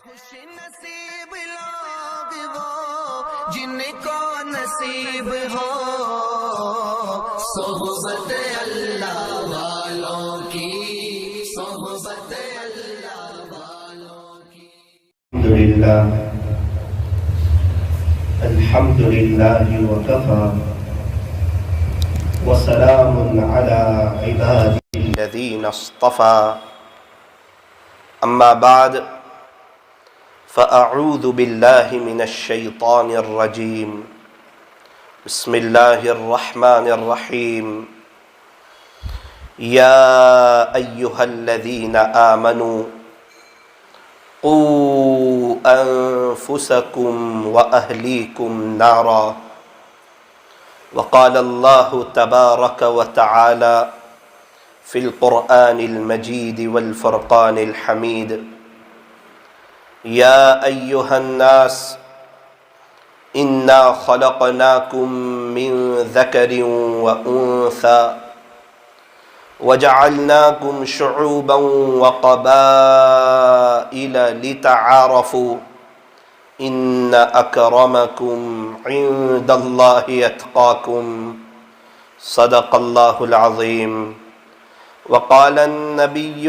خوش نصیب لوگ وہ جن کو نصیب ہو صحبت اللہ والوں کی، صحبت اللہ والوں کی۔ الحمد لله وكفى وسلام على عباده الذين اصطفى أما بعد فأعوذ بالله من الشيطان الرجيم بسم الله الرحمن الرحيم يا أيها الذين آمنوا قوا أنفسكم وأهليكم نارا وقال الله تبارك وتعالى في القرآن المجيد والفرقان الحميد يا أيها الناس إنا خلقناكم من ذكر وأنثى وجعلناكم شعوبا وقبائل لتعارفوا إن أكرمكم عند الله يتقاكم صدق الله العظيم وقال النبي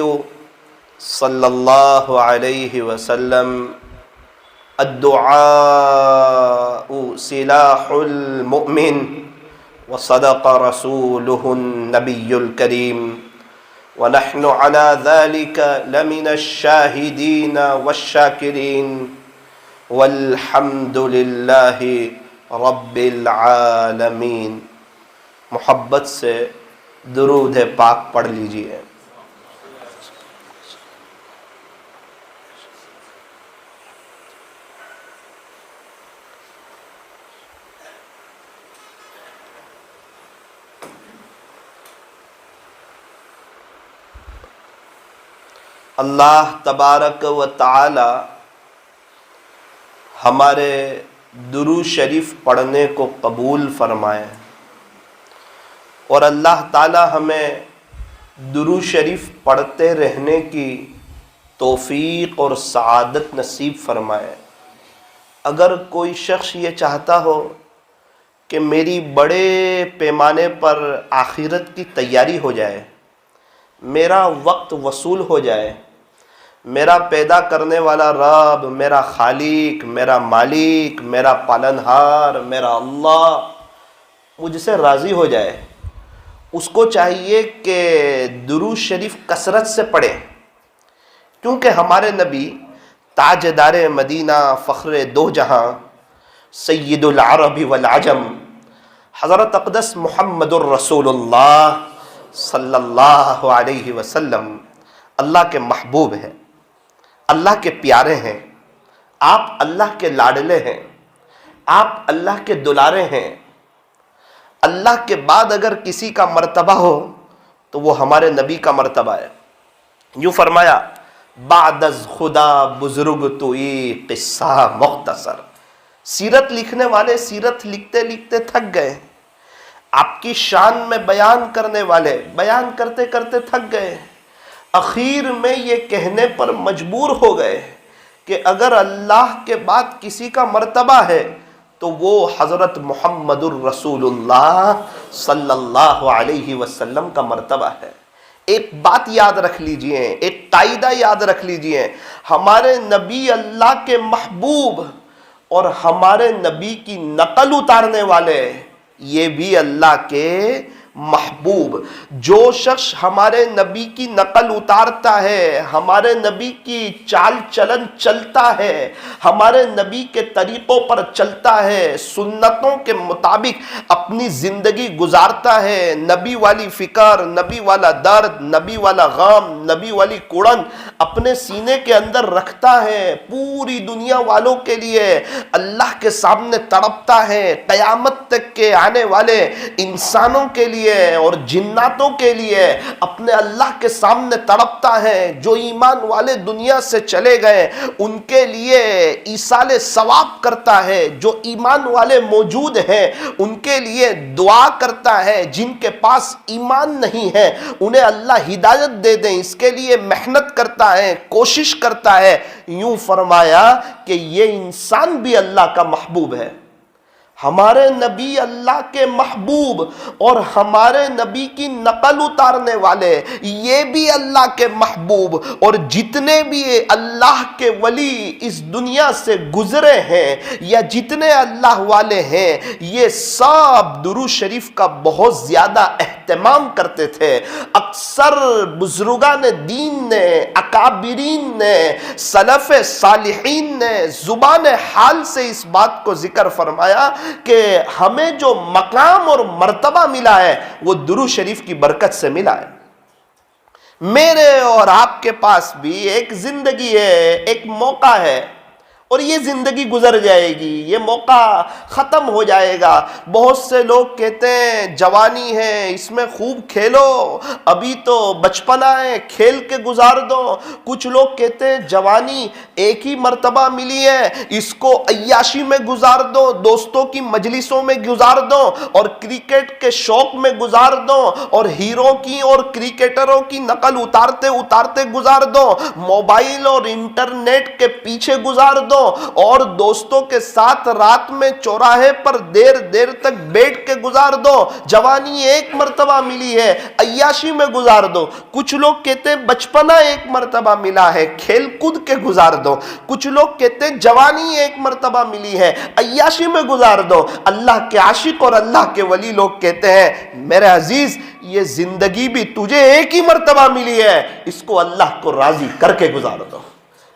صلى الله عليه وسلم الدعاء سلاح المؤمن وصدق رسوله النبي الكريم ونحن على ذلك لمن الشاهدين والشاكرين والحمد لله رب العالمین۔ محبت سے درود پاک پڑھ لیجئے۔ اللہ تبارک و تعالی ہمارے درود شریف پڑھنے کو قبول فرمائے، اور اللہ تعالی ہمیں درود شریف پڑھتے رہنے کی توفیق اور سعادت نصیب فرمائے۔ اگر کوئی شخص یہ چاہتا ہو کہ میری بڑے پیمانے پر آخرت کی تیاری ہو جائے، میرا وقت وصول ہو جائے، میرا پیدا کرنے والا رب، میرا خالق، میرا مالک، میرا پالنہار، میرا اللہ مجھ سے راضی ہو جائے، اس کو چاہیے کہ درود شریف کثرت سے پڑھے، کیونکہ ہمارے نبی تاجدار مدینہ، فخر دو جہاں، سید العرب والعجم، حضرت اقدس محمد الرسول اللہ صلی اللہ علیہ وسلم اللہ کے محبوب ہیں، اللہ کے پیارے ہیں، آپ اللہ کے لاڈلے ہیں، آپ اللہ کے دلارے ہیں۔ اللہ کے بعد اگر کسی کا مرتبہ ہو تو وہ ہمارے نبی کا مرتبہ ہے۔ یوں فرمایا، بعد از خدا بزرگ توئی قصہ مختصر۔ سیرت لکھنے والے سیرت لکھتے لکھتے تھک گئے، آپ کی شان میں بیان کرنے والے بیان کرتے کرتے تھک گئے، اخیر میں یہ کہنے پر مجبور ہو گئے کہ اگر اللہ کے بعد کسی کا مرتبہ ہے تو وہ حضرت محمد الرسول اللہ صلی اللہ علیہ وسلم کا مرتبہ ہے۔ ایک بات یاد رکھ لیجئے، ایک قاعدہ یاد رکھ لیجئے، ہمارے نبی اللہ کے محبوب اور ہمارے نبی کی نقل اتارنے والے یہ بھی اللہ کے محبوب۔ جو شخص ہمارے نبی کی نقل اتارتا ہے، ہمارے نبی کی چال چلن چلتا ہے، ہمارے نبی کے طریقوں پر چلتا ہے، سنتوں کے مطابق اپنی زندگی گزارتا ہے، نبی والی فکر، نبی والا درد، نبی والا غم، نبی والی کوڑن اپنے سینے کے اندر رکھتا ہے، پوری دنیا والوں کے لیے اللہ کے سامنے تڑپتا ہے، قیامت تک کے آنے والے انسانوں کے لیے لیے اور جناتوں کے لیے اپنے اللہ کے سامنے تڑپتا ہے. جو ایمان والے دنیا سے چلے گئے ان کے لیے ایصال ثواب کرتا ہے. جو ایمان والے موجود ہیں ان کے لیے دعا کرتا ہے. جن کے پاس ایمان نہیں ہے انہیں اللہ ہدایت دے دیں اس کے لیے محنت کرتا ہے, کوشش کرتا ہے. یوں فرمایا کہ یہ انسان بھی اللہ کا محبوب ہے. ہمارے نبی اللہ کے محبوب اور ہمارے نبی کی نقل اتارنے والے یہ بھی اللہ کے محبوب, اور جتنے بھی اللہ کے ولی اس دنیا سے گزرے ہیں یا جتنے اللہ والے ہیں یہ سب درود شریف کا بہت زیادہ اہتمام کرتے تھے. اکثر بزرگان دین نے, اکابرین نے, سلف صالحین نے زبان حال سے اس بات کو ذکر فرمایا کہ ہمیں جو مقام اور مرتبہ ملا ہے وہ درود شریف کی برکت سے ملا ہے. میرے اور آپ کے پاس بھی ایک زندگی ہے, ایک موقع ہے, اور یہ زندگی گزر جائے گی, یہ موقع ختم ہو جائے گا. بہت سے لوگ کہتے ہیں جوانی ہے اس میں خوب کھیلو, ابھی تو بچپنا ہے کھیل کے گزار دو. کچھ لوگ کہتے ہیں جوانی ایک ہی مرتبہ ملی ہے اس کو عیاشی میں گزار دو, دوستوں کی مجلسوں میں گزار دو, اور کرکٹ کے شوق میں گزار دو, اور ہیرو کی اور کرکٹروں کی نقل اتارتے اتارتے گزار دو, موبائل اور انٹرنیٹ کے پیچھے گزار دو, اور دوستوں کے ساتھ رات میں چوراہے پر دیر دیر تک بیٹھ کے گزار دو. جوانی ایک مرتبہ ملی ہے عیاشی میں گزار دو. کچھ لوگ کہتے ہیں بچپنا ایک مرتبہ ملا ہے کھیل کود کے گزار دو. کچھ لوگ کہتے ہیں جوانی ایک مرتبہ ملی ہے عیاشی میں گزار دو. اللہ کے عاشق اور اللہ کے ولی لوگ کہتے ہیں میرے عزیز یہ زندگی بھی تجھے ایک ہی مرتبہ ملی ہے, اس کو اللہ کو راضی کر کے گزار دو.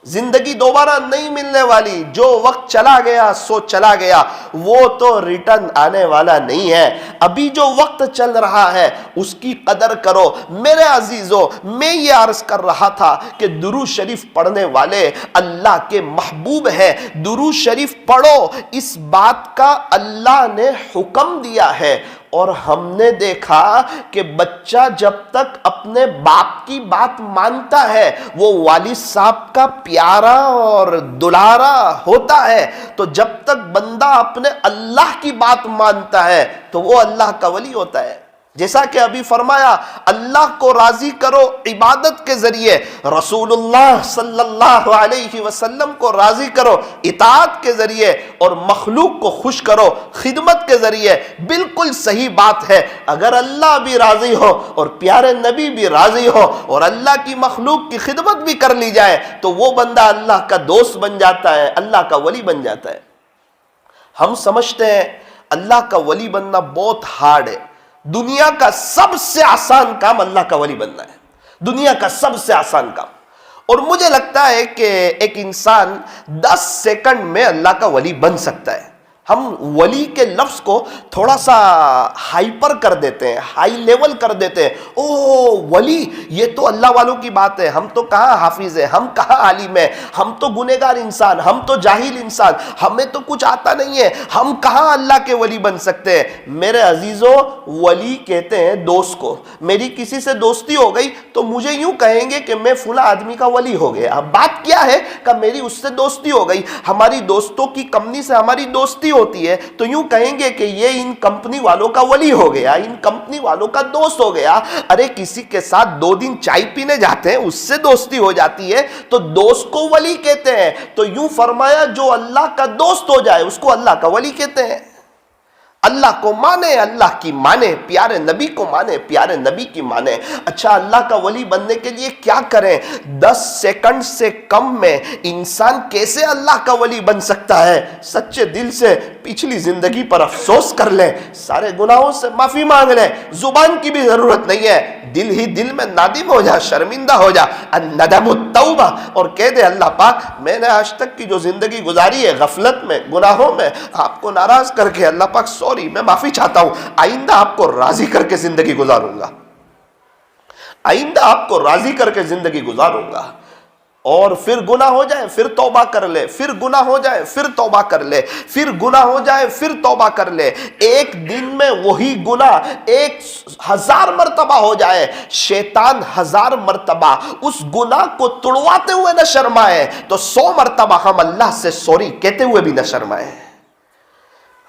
زندگی دوبارہ نہیں ملنے والی, جو وقت چلا گیا سو چلا گیا, وہ تو ریٹرن آنے والا نہیں ہے. ابھی جو وقت چل رہا ہے اس کی قدر کرو. میرے عزیزو میں یہ عرض کر رہا تھا کہ درود شریف پڑھنے والے اللہ کے محبوب ہیں. درود شریف پڑھو, اس بات کا اللہ نے حکم دیا ہے. اور ہم نے دیکھا کہ بچہ جب تک اپنے باپ کی بات مانتا ہے وہ والد صاحب کا پیارا اور دلارا ہوتا ہے, تو جب تک بندہ اپنے اللہ کی بات مانتا ہے تو وہ اللہ کا ولی ہوتا ہے. جیسا کہ ابھی فرمایا اللہ کو راضی کرو عبادت کے ذریعے, رسول اللہ صلی اللہ علیہ وسلم کو راضی کرو اطاعت کے ذریعے, اور مخلوق کو خوش کرو خدمت کے ذریعے. بالکل صحیح بات ہے. اگر اللہ بھی راضی ہو اور پیارے نبی بھی راضی ہو اور اللہ کی مخلوق کی خدمت بھی کر لی جائے تو وہ بندہ اللہ کا دوست بن جاتا ہے, اللہ کا ولی بن جاتا ہے. ہم سمجھتے ہیں اللہ کا ولی بننا بہت ہارڈ ہے. دنیا کا سب سے آسان کام اللہ کا ولی بننا ہے, دنیا کا سب سے آسان کام. اور مجھے لگتا ہے کہ ایک انسان 10 سیکنڈ میں اللہ کا ولی بن سکتا ہے. ہم ولی کے لفظ کو تھوڑا سا ہائپر کر دیتے ہیں, ہائی لیول کر دیتے ہیں. او ولی یہ تو اللہ والوں کی بات ہے, ہم تو کہاں حافظ ہے, ہم کہاں عالم ہے, ہم تو گنہگار انسان, ہم تو جاہل انسان, ہمیں تو کچھ آتا نہیں ہے, ہم کہاں اللہ کے ولی بن سکتے ہیں. میرے عزیزو ولی کہتے ہیں دوست کو. میری کسی سے دوستی ہو گئی تو مجھے یوں کہیں گے کہ میں فلاں آدمی کا ولی ہو گیا. اب بات کیا ہے کہ میری اس سے دوستی ہو گئی, ہماری دوستوں کی کمپنی سے ہماری دوستی ہوتی ہے تو یوں کہیں گے کہ یہ ان کمپنی والوں کا ولی ہو گیا, ان کمپنی والوں کا دوست ہو گیا. ارے کسی کے ساتھ 2 دن چائے پینے جاتے ہیں اس سے دوستی ہو جاتی ہے تو دوست کو ولی کہتے ہیں. تو یوں فرمایا جو اللہ کا دوست ہو جائے اس کو اللہ کا ولی کہتے ہیں. اللہ کو مانے, اللہ کی مانے, پیارے نبی کو مانے, پیارے نبی کی مانے. اچھا اللہ کا ولی بننے کے لیے کیا کریں؟ 10 سیکنڈ سے کم میں انسان کیسے اللہ کا ولی بن سکتا ہے؟ سچے دل سے پچھلی زندگی پر افسوس کر لیں, سارے گناہوں سے معافی مانگ لیں, زبان کی بھی ضرورت نہیں ہے, دل ہی دل میں نادم ہو جا, شرمندہ ہو جا, الندم التوبہ, اور کہہ دے اللہ پاک میں نے آج تک کی جو زندگی گزاری ہے غفلت میں, گناہوں میں, آپ کو ناراض کر کے, اللہ پاک سوری میں معافی چاہتا ہوں, آئندہ آپ کو راضی کر کے زندگی گزاروں گا, آئندہ آپ کو راضی کر کے زندگی گزاروں گا. اور پھر گناہ ہو جائے پھر توبہ کر لے، پھر گناہ ہو جائے پھر توبہ کر لے، پھر گناہ ہو جائے پھر توبہ کر لے۔ ایک دن میں وہی گناہ 1000 مرتبہ ہو جائے، شیطان 1000 مرتبہ اس گناہ کو تڑواتے ہوئے نہ شرمائے تو 100 مرتبہ ہم اللہ سے سوری کہتے ہوئے بھی نہ شرمائے۔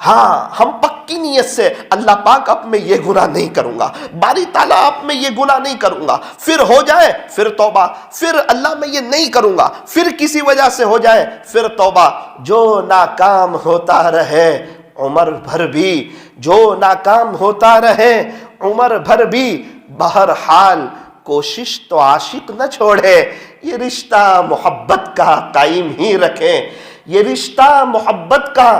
ہاں، ہم پکی نیت سے اللہ پاک اب میں یہ گناہ نہیں کروں گا، باری تعالیٰ اب میں یہ گناہ نہیں کروں گا، پھر ہو جائے پھر توبہ، پھر اللہ میں یہ نہیں کروں گا، پھر کسی وجہ سے ہو جائے پھر توبہ۔ جو ناکام ہوتا رہے عمر بھر بھی، جو ناکام ہوتا رہے عمر بھر بھی، بہرحال کوشش تو عاشق نہ چھوڑے، یہ رشتہ محبت کا قائم ہی رکھیں، یہ رشتہ محبت کا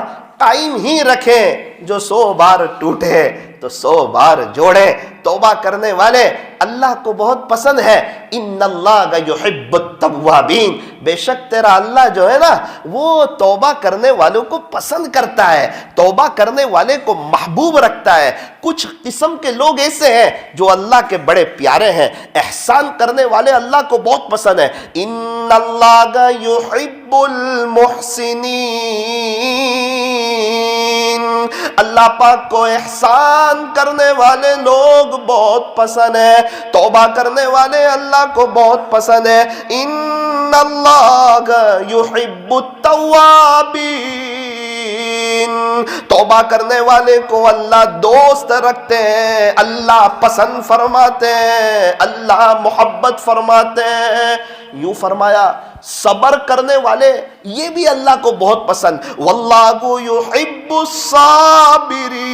قائم ہی رکھیں۔ جو 100 بار ٹوٹے تو 100 بار جوڑے۔ توبہ کرنے والے اللہ کو بہت پسند ہے۔ ان اللہ یحب التوابین، بے شک تیرا اللہ جو ہے نا وہ توبہ کرنے والوں کو پسند کرتا ہے، توبہ کرنے والے کو محبوب رکھتا ہے۔ کچھ قسم کے لوگ ایسے ہیں جو اللہ کے بڑے پیارے ہیں، احسان کرنے والے اللہ کو بہت پسند ہے۔ ان اللہ یحب المحسنین، اللہ پاک کو احسان کرنے والے لوگ بہت پسند ہے، توبہ کرنے والے اللہ کو بہت پسند ہے۔ ان اللہ یحب التوابین، توبہ کرنے والے کو اللہ دوست رکھتے ہیں، اللہ پسند فرماتے ہیں، اللہ محبت فرماتے ہیں۔ یوں فرمایا صبر کرنے والے یہ بھی اللہ کو بہت پسند، واللہ یحب الصابرین،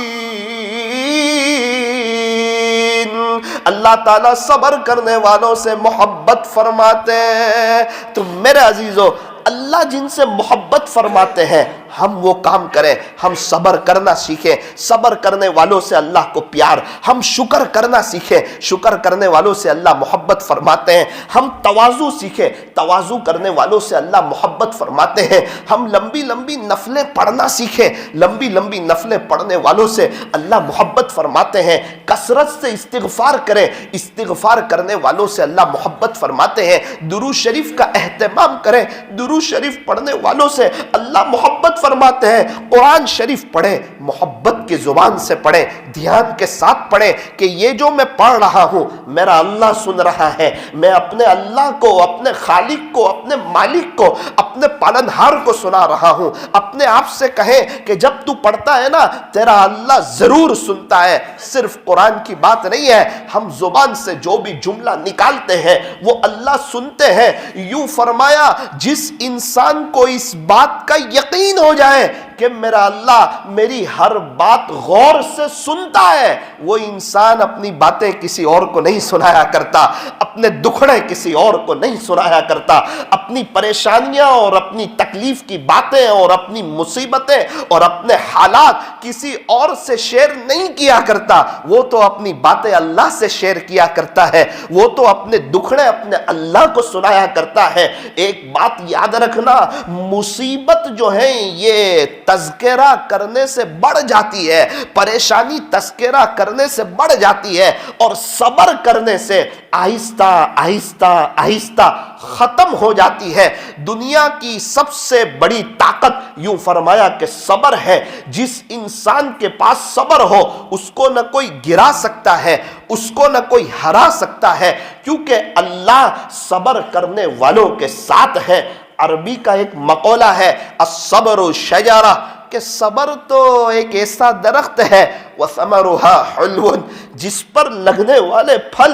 اللہ تعالیٰ صبر کرنے والوں سے محبت فرماتے ہیں۔ تو میرے عزیزو، اللہ جن سے محبت فرماتے ہیں ہم وہ کام کریں، ہم صبر کرنا سیکھیں، صبر کرنے والوں سے اللہ کو پیار، ہم شکر کرنا سیکھیں، شکر کرنے والوں سے اللہ محبت فرماتے ہیں، ہم تواضع سیکھیں، تواضع کرنے والوں سے اللہ محبت فرماتے ہیں، ہم لمبی لمبی نفلیں پڑھنا سیکھیں، لمبی لمبی نفلیں پڑھنے والوں سے اللہ محبت فرماتے ہیں، کثرت سے استغفار کریں، استغفار کرنے والوں سے اللہ محبت فرماتے ہیں، درود شریف کا اہتمام کریں، درود شریف پڑھنے والوں سے اللہ محبت فرماتے ہیں، قرآن شریف پڑھیں، محبت کی زبان سے پڑھیں، دھیان کے ساتھ پڑھیں کہ یہ جو میں پڑھ رہا ہوں میرا اللہ سن رہا ہے، میں اپنے اللہ کو، اپنے خالق کو، اپنے مالک کو، اپنے پالنہار کو سنا رہا ہوں۔ اپنے آپ سے کہیں کہ جب تو پڑھتا ہے نا تیرا اللہ ضرور سنتا ہے، صرف قرآن کی بات نہیں ہے، ہم زبان سے جو بھی جملہ نکالتے ہیں وہ اللہ سنتے ہیں۔ یوں فرمایا جس انسان کو اس بات کا یقین ہو جائے کہ میرا اللہ میری ہر بات غور سے سنتا ہے، وہ انسان اپنی باتیں کسی اور کو نہیں سنایا کرتا، اپنے دکھڑے کسی اور کو نہیں سنایا کرتا، اپنی پریشانیاں اور اپنی تکلیف کی باتیں اور اپنی مصیبتیں اور اپنے حالات کسی اور سے شیئر نہیں کیا کرتا، وہ تو اپنی باتیں اللہ سے شیئر کیا کرتا ہے، وہ تو اپنے دکھڑے اپنے اللہ کو سنایا کرتا ہے۔ ایک بات یاد رکھنا، مصیبت جو ہے یہ تذکرہ کرنے سے بڑھ جاتی ہے، پریشانی تذکرہ کرنے سے بڑھ جاتی ہے، اور صبر کرنے سے آہستہ آہستہ آہستہ ختم ہو جاتی ہے۔ دنیا کی سب سے بڑی طاقت یوں فرمایا کہ صبر ہے۔ جس انسان کے پاس صبر ہو اس کو نہ کوئی گرا سکتا ہے، اس کو نہ کوئی ہرا سکتا ہے، کیونکہ اللہ صبر کرنے والوں کے ساتھ ہے۔ عربی کا ایک مقولہ ہے الصبر شجرہ، کہ صبر تو ایک ایسا درخت ہے وَثَمَرُهَا حُلْوٌ، جس پر لگنے والے پھل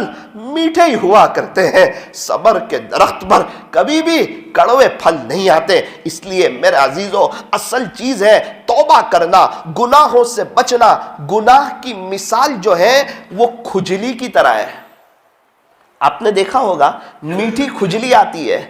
میٹھے ہی ہوا کرتے ہیں۔ صبر کے درخت پر کبھی بھی کڑوے پھل نہیں آتے۔ اس لیے میرے عزیزو اصل چیز ہے توبہ کرنا، گناہوں سے بچنا۔ گناہ کی مثال جو ہے وہ کھجلی کی طرح ہے۔ آپ نے دیکھا ہوگا میٹھی کھجلی آتی ہے،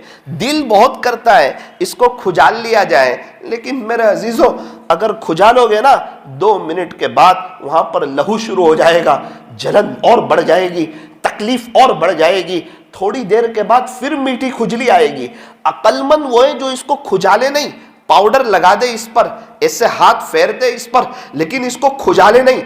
دل بہت کرتا ہے اس کو کھجال لیا جائے، لیکن میرے عزیزو اگر کھجالو گے نا 2 منٹ کے بعد وہاں پر لہو شروع ہو جائے گا، جلن اور بڑھ جائے گی، تکلیف اور بڑھ جائے گی، تھوڑی دیر کے بعد پھر میٹھی کھجلی آئے گی۔ عقل مند وہ ہے جو اس کو کھجالے نہیں، پاؤڈر لگا دے اس پر، ایسے ہاتھ پھیر دے اس پر، لیکن اس کو کھجالے نہیں۔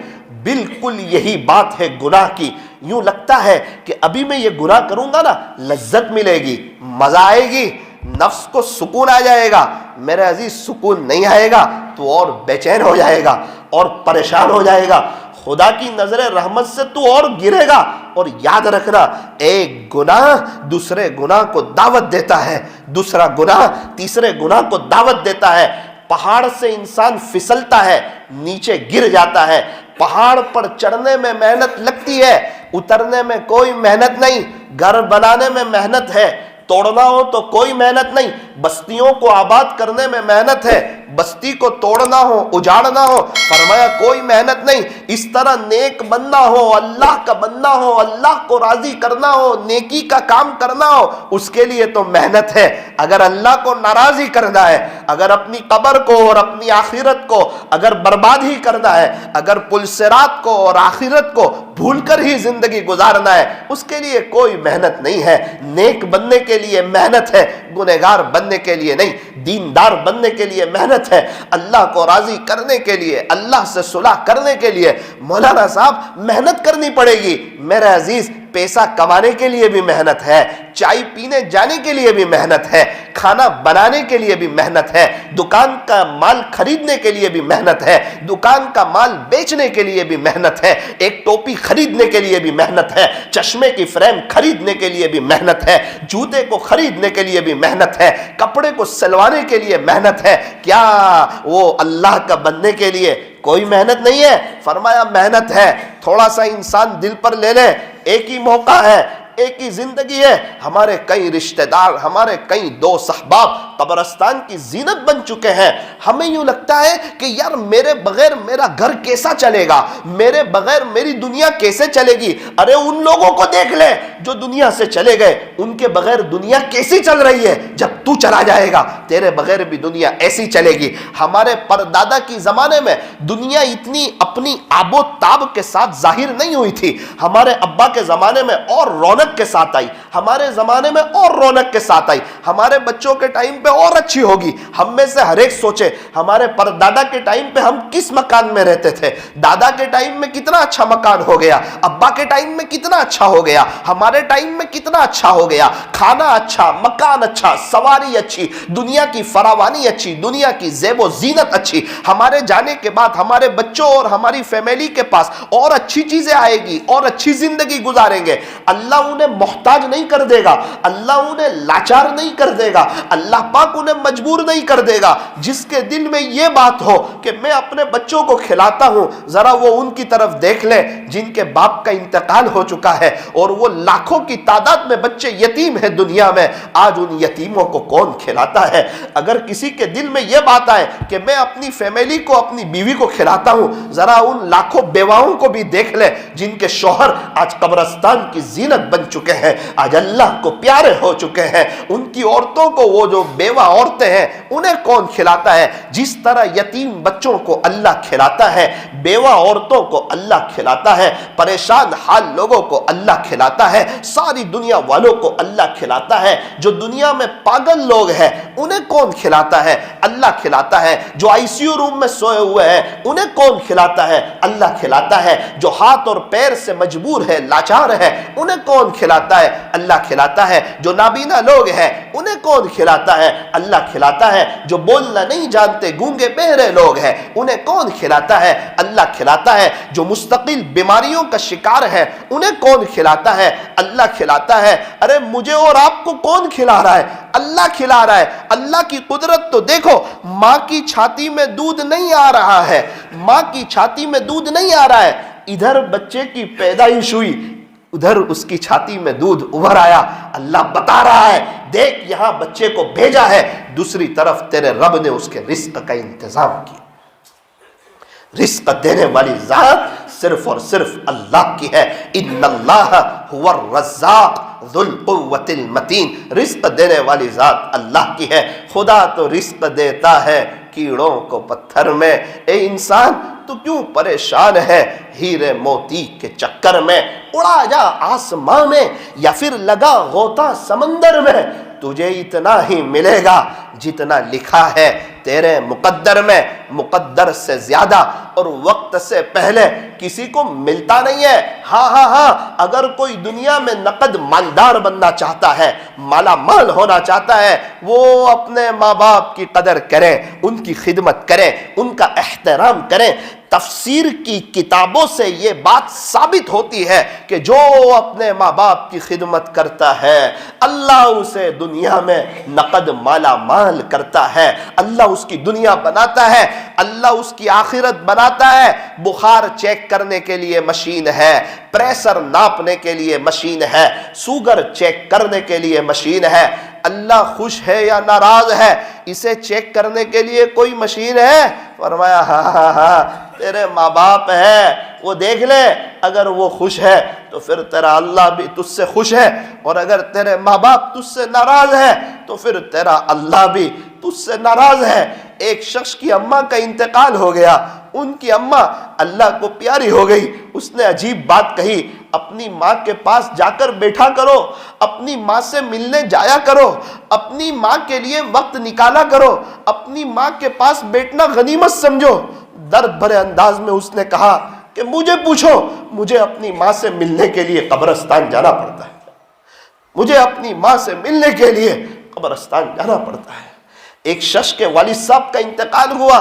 بالکل یہی بات ہے گناہ کی۔ یوں لگتا ہے کہ ابھی میں یہ گناہ کروں گا نا لذت ملے گی، مزہ آئے گی، نفس کو سکون آ جائے گا، میرے عزیز سکون نہیں آئے گا تو اور بے چین ہو جائے گا اور پریشان ہو جائے گا، خدا کی نظر رحمت سے تو اور گرے گا۔ اور یاد رکھنا، ایک گناہ دوسرے گناہ کو دعوت دیتا ہے، دوسرا گناہ تیسرے گناہ کو دعوت دیتا ہے۔ پہاڑ سے انسان پھسلتا ہے، نیچے گر جاتا ہے، پہاڑ پر چڑھنے میں محنت لگتی ہے، اترنے میں کوئی محنت نہیں، گھر بنانے میں محنت ہے، توڑنا ہو تو کوئی محنت نہیں، بستیوں کو آباد کرنے میں محنت ہے، بستی کو توڑنا ہو اجاڑنا ہو فرمایا کوئی محنت نہیں۔ اس طرح نیک بننا ہو، اللہ کا بننا ہو، اللہ کو راضی کرنا ہو، نیکی کا کام کرنا ہو، اس کے لیے تو محنت ہے۔ اگر اللہ کو ناراضی کرنا ہے، اگر اپنی قبر کو اور اپنی آخرت کو اگر برباد ہی کرنا ہے، اگر پلسرات کو اور آخرت کو بھول کر ہی زندگی گزارنا ہے، اس کے لیے کوئی محنت نہیں ہے۔ نیک بننے کے لیے محنت ہے، گنہگار بننے کے لیے نہیں۔ دیندار بننے کے لیے محنت ہے، اللہ کو راضی کرنے کے لیے، اللہ سے صلح کرنے کے لیے مولانا صاحب محنت کرنی پڑے گی۔ میرے عزیز پیسہ کمانے کے لیے بھی محنت ہے، چائے پینے جانے کے لیے بھی محنت ہے، کھانا بنانے کے لیے بھی محنت ہے، دکان کا مال خریدنے کے لیے بھی محنت ہے، دکان کا مال بیچنے کے لیے بھی محنت ہے، ایک ٹوپی خریدنے کے لیے بھی محنت ہے، چشمے کی فریم خریدنے کے لیے بھی محنت ہے، جوتے کو خریدنے کے لیے بھی محنت ہے، کپڑے کو سلوانے کے لیے محنت ہے۔ کیا وہ اللہ کا بننے کے لیے کوئی محنت نہیں ہے؟ فرمایا محنت ہے۔ تھوڑا سا انسان دل پر لے لے، ایک ہی موقع ہے، ایک ہی زندگی ہے۔ ہمارے کئی رشتہ دار، ہمارے کئی دوست احباب قبرستان کی زینت بن چکے ہیں۔ ہمیں یوں لگتا ہے کہ یار میرے بغیر میرا گھر کیسا چلے گا، میرے بغیر میری دنیا کیسے چلے گی؟ ارے ان لوگوں کو دیکھ لے جو دنیا سے چلے گئے، ان کے بغیر دنیا کیسی چل رہی ہے؟ جب تو چلا جائے گا تیرے بغیر بھی دنیا ایسی چلے گی۔ ہمارے پردادا کی زمانے میں دنیا اتنی اپنی آب و تاب کے ساتھ ظاہر نہیں ہوئی تھی، ہمارے ابا کے زمانے میں اور رونق کے ساتھ آئی، ہمارے زمانے میں اور رونق کے ساتھ آئی، ہمارے بچوں کے ٹائم پہ اور اچھی ہوگی۔ ہم میں سے ہر ایک سوچے ہمارے پردادا کے ٹائم پہ ہم کس مکان میں رہتے تھے، دادا کے ٹائم میں کتنا اچھا مکان ہو گیا، ابا کے ٹائم میں کتنا اچھا ہو گیا، ہمارے ٹائم میں کتنا اچھا ہو گیا، کھانا اچھا، مکان اچھا، سواری اچھی، دنیا کی فراوانی اچھی، دنیا کی زیب و زینت اچھی۔ ہمارے جانے کے بعد ہمارے بچوں اور ہماری فیملی کے پاس اور اچھی چیزیں آئے گی اور اچھی زندگی گزاریں گے۔ اللہ انہیں محتاج نہیں کر دے گا، اللہ انہیں لاچار نہیں کر دے گا، اللہ پاک انہیں مجبور نہیں کر دے گا۔ جس کے دل میں یہ بات ہو کہ میں اپنے بچوں کو کھلاتا ہوں، ذرا وہ ان کی طرف دیکھ لے جن کے باپ کا انتقال ہو چکا ہے، اور وہ لاکھوں کی تعداد میں بچے یتیم ہیں دنیا میں، آج ان یتیموں کو کون کھلاتا ہے؟ اگر کسی کے دل میں یہ بات آئے کہ میں اپنی فیملی کو، اپنی بیوی کو کھلاتا ہوں، ذرا ان لاکھوں بیواؤں کو بھی دیکھ لے جن کے شوہر آج قبرستان کی زینت بن چکے ہیں، آج اللہ کو پیارے ہو چکے ہیں۔ ان کی عورتوں کو، وہ جو بیوہ عورتیں ہیں، انہیں کون کھلاتا ہے؟ جس طرح یتیم بچوں کو اللہ کھلاتا ہے، بیوہ عورتوں کو اللہ کھلاتا ہے، پریشان حال لوگوں کو اللہ کھلاتا ہے، ساری دنیا والوں کو اللہ کھلاتا ہے۔ جو دنیا میں پاگل لوگ ہیں انہیں کون کھلاتا ہے؟ اللہ کھلاتا ہے۔ جو آئی سی یو روم میں سوئے ہوئے ہیں انہیں کون کھلاتا ہے؟ اللہ کھلاتا ہے۔ جو ہاتھ اور پیر سے مجبور ہے، لاچار ہے، انہیں کون کھلاتا ہے؟ اللہ کھلاتا ہے۔ جو نابینا لوگ ہیں انہیں کون کھلاتا ہے؟ اللہ کھلاتا ہے۔ جو بولنا نہیں جانتے، گونگے بہرے لوگ ہیں، انہیں کون کھلاتا ہے؟ اللہ کھلاتا ہے۔ جو مستقل بیماریوں کا شکار ہے انہیں کون کھلاتا ہے؟ اللہ کھلاتا ہے۔ ارے مجھے اور آپ کو کون کھلا رہا ہے؟ اللہ کھلا رہا ہے۔ اللہ کی قدرت تو دیکھو، ماں کی چھاتی میں دودھ نہیں آ رہا ہے، ماں کی چھاتی میں دودھ نہیں آ رہا ہے، ادھر بچے کی پیدائش ہوئی، ادھر اس کی چھاتی میں دودھ ابھر آیا۔ اللہ بتا رہا ہے دیکھ یہاں بچے کو بھیجا ہے، دوسری طرف تیرے رب نے اس کے رزق کا انتظام کیا۔ رزق دینے والی ذات صرف اور صرف اللہ کی ہے۔ ان اللہ هو الرزاق ذو القوة المتین، رزق دینے والی ذات اللہ کی ہے۔ خدا تو رزق دیتا ہے کیڑوں کو پتھر میں۔ اے انسان تو کیوں پریشان ہے ہیرے موتی کے چکر میں؟ اڑا جا آسمان میں یا پھر لگا غوطہ سمندر میں، تجھے اتنا ہی ملے گا جتنا لکھا ہے تیرے مقدر میں مقدر سے زیادہ اور وقت سے پہلے کسی کو ملتا نہیں ہے۔ ہاں اگر کوئی دنیا میں نقد مالدار بننا چاہتا ہے، مالا مال ہونا چاہتا ہے، وہ اپنے ماں باپ کی قدر کرے، ان کی خدمت کرے، ان کا احترام کرے۔ تفسیر کی کتابوں سے یہ بات ثابت ہوتی ہے کہ جو اپنے ماں باپ کی خدمت کرتا ہے اللہ اسے دنیا میں نقد مالا مال کرتا ہے، اللہ اس کی دنیا بناتا ہے، اللہ اس کی آخرت بناتا ہے۔ بخار چیک کرنے کے لیے مشین ہے، پریشر ناپنے کے لیے مشین ہے، شوگر چیک کرنے کے لیے مشین ہے۔ اللہ خوش ہے یا ناراض ہے اسے چیک کرنے کے لیے کوئی مشین ہے؟ فرمایا ہاں تیرے ماں باپ ہے، وہ دیکھ لے، اگر وہ خوش ہے تو پھر تیرا اللہ بھی تجھ سے خوش ہے، اور اگر تیرے ماں باپ تجھ سے ناراض ہے تو پھر تیرا اللہ بھی تجھ سے ناراض ہے۔ ایک شخص کی اماں کا انتقال ہو گیا، ان کی اماں اللہ کو پیاری ہو گئی، اس نے عجیب بات کہی، اپنی ماں کے پاس جا کر بیٹھا کرو، اپنی ماں سے ملنے جایا کرو، اپنی ماں کے لیے وقت نکالا کرو، اپنی ماں کے پاس بیٹھنا غنیمت سمجھو۔ درد بھرے انداز میں اس نے کہا کہ مجھے پوچھو، مجھے اپنی ماں سے ملنے کے لیے قبرستان جانا پڑتا ہے، مجھے اپنی ماں سے ملنے کے لیے قبرستان جانا پڑتا ہے۔ ایک شخص کے والد صاحب کا انتقال ہوا،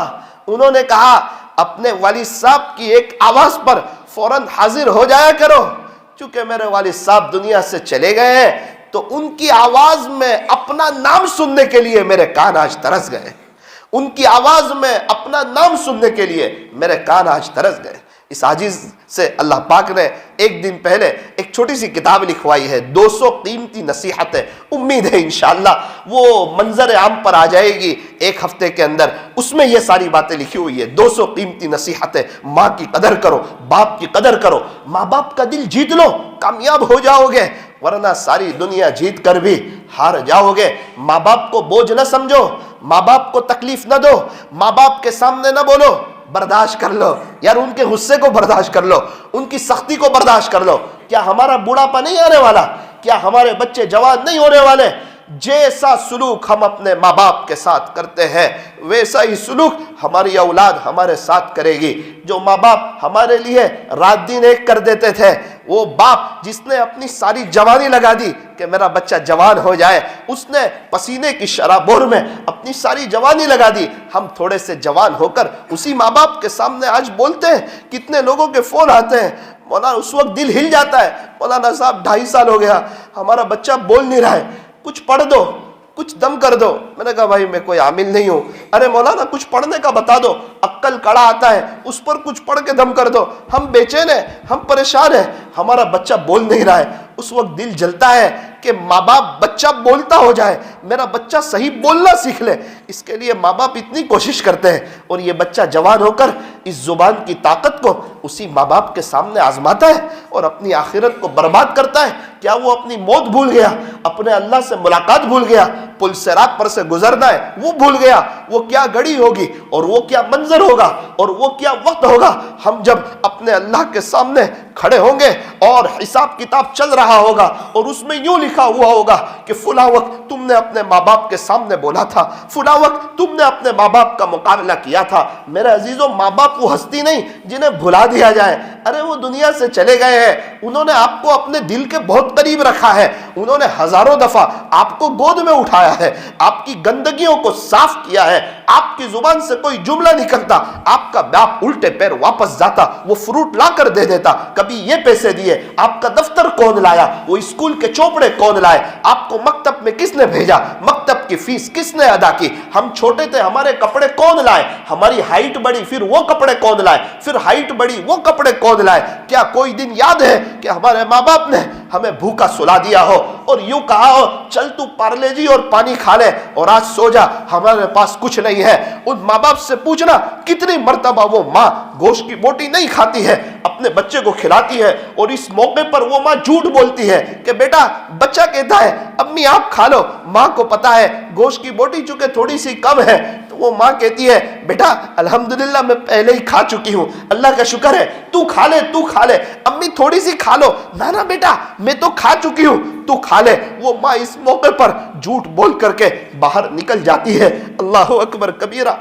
انہوں نے کہا اپنے والد صاحب کی ایک آواز پر فوراً حاضر ہو جایا کرو، چونکہ میرے والد صاحب دنیا سے چلے گئے ہیں تو ان کی آواز میں اپنا نام سننے کے لیے میرے کان آج ترس گئے، ان کی آواز میں اپنا نام سننے کے لیے میرے کان آج ترس گئے۔ اس عاجز سے اللہ پاک نے ایک دن پہلے ایک چھوٹی سی کتاب لکھوائی ہے، 200 قیمتی نصیحتیں، امید ہے انشاءاللہ وہ منظر عام پر آ جائے گی ایک ہفتے کے اندر۔ اس میں یہ ساری باتیں لکھی ہوئی ہے، 200 قیمتی نصیحتیں۔ ماں کی قدر کرو، باپ کی قدر کرو، ماں باپ کا دل جیت لو، کامیاب ہو جاؤ گے، ورنہ ساری دنیا جیت کر بھی ہار جاؤ گے۔ ماں باپ کو بوجھ نہ سمجھو، ماں باپ کو تکلیف نہ دو، ماں باپ کے سامنے نہ بولو، برداشت کر لو یار، ان کے غصے کو برداشت کر لو، ان کی سختی کو برداشت کر لو۔ کیا ہمارا بوڑھاپا نہیں آنے والا؟ کیا ہمارے بچے جوان نہیں ہونے والے؟ جیسا سلوک ہم اپنے ماں باپ کے ساتھ کرتے ہیں ویسا ہی سلوک ہماری اولاد ہمارے ساتھ کرے گی۔ جو ماں باپ ہمارے لیے رات دن ایک کر دیتے تھے، وہ باپ جس نے اپنی ساری جوانی لگا دی کہ میرا بچہ جوان ہو جائے، اس نے پسینے کی شرابور میں اپنی ساری جوانی لگا دی۔ ہم تھوڑے سے جوان ہو کر اسی ماں باپ کے سامنے آج بولتے ہیں، کتنے لوگوں کے فون آتے ہیں، مولانا اس وقت دل ہل جاتا ہے، مولانا صاحب 2.5 سال ہو گیا ہمارا بچہ بول نہیں رہا ہے، کچھ پڑھ دو، کچھ دم کر دو۔ میں نے کہا بھائی میں کوئی عامل نہیں ہوں۔ ارے مولانا کچھ پڑھنے کا بتا دو، عقل کڑا آتا ہے اس پر کچھ پڑھ کے دم کر دو۔ ہم بے چین ہیں، ہم پریشان ہیں، ہمارا بچہ بول نہیں رہا ہے۔ اس وقت دل جلتا ہے کہ ماں باپ بچہ بولتا ہو جائے، میرا بچہ صحیح بولنا سیکھ لے۔ اس کے لیے ماں باپ اتنی کوشش کرتے ہیں، اور یہ بچہ جوان ہو کر اس زبان کی طاقت کو اسی ماں باپ کے سامنے آزماتا ہے اور اپنی آخرت کو برباد کرتا ہے۔ کیا وہ اپنی موت بھول گیا؟ اپنے اللہ سے ملاقات بھول گیا؟ پل صراط پر سے گزرنا ہے وہ بھول گیا؟ وہ کیا گھڑی ہوگی اور وہ کیا منظر ہوگا اور وہ کیا وقت ہوگا ہم جب اپنے اللہ کے سامنے کھڑے ہوں گے اور حساب کتاب چل رہا ہوگا اور اس میں یوں لکھا ہوا ہوگا کہ فلاں وقت تم نے اپنے ماں باپ کے سامنے بولا تھا، فلاں وقت تم نے اپنے ماں باپ کا مقابلہ کیا تھا۔ میرے عزیزوں، ماں باپ وہ ہستی نہیں جنہیں بھلا دیا جائے۔ ارے وہ دنیا سے چلے گئے ہیں، انہوں نے آپ کو اپنے دل کے بہت قریب رکھا ہے، انہوں نے ہزاروں دفعہ آپ کو گود میں اٹھایا ہے، آپ کی گندگیوں کو صاف کیا ہے۔ آپ کی زبان سے کوئی جملہ نکلتا، آپ کا باپ الٹے پیر واپس جاتا، وہ فروٹ لا کر دے دیتا، کبھی یہ پیسے دیے، آپ کا دفتر کون لایا، وہ اسکول کے چوپڑے کون لائے، آپ کو مکتب میں کس نے بھیجا، مکتب کی فیس کس نے ادا کی، ہم چھوٹے تھے ہمارے کپڑے کون لائے، ہماری ہائٹ بڑی پھر وہ کپڑے کون لائے، پھر ہائٹ بڑی وہ کپڑے کون لائے۔ کیا کوئی دن یاد ہے کہ ہمارے ماں باپ نے ہمیں بھوکا سلا دیا ہو اور یوں کہا ہو چل تو پارلے جی اور پانی کھا لے اور آج سو جا، ہمارے پاس کچھ نہیں ہے؟ ان ماں باپ سے پوچھنا کتنی مرتبہ وہ ماں گوشت کی بوٹی نہیں کھاتی ہے، اپنے بچے کو کھلاتی ہے، اور اس موقع پر وہ ماں جھوٹ بولتی ہے کہ بیٹا بچہ کہتا ہے امی آپ کھا لو، ماں کو پتا ہے گوشت کی بوٹی چونکہ تھوڑی سی کم ہے تو تو وہ ماں کہتی ہے بیٹا الحمدللہ میں پہلے ہی کھا چکی ہوں، اللہ کا شکر ہے، تو کھا لے، امی تھوڑی سی کھا لو، نا بیٹا میں تو کھا چکی ہوں، تو کھا لے۔ وہ ماں اس موقع پر جھوٹ بول کر کے باہر نکل جاتی ہے۔ اللہ اکبر کبیرہ۔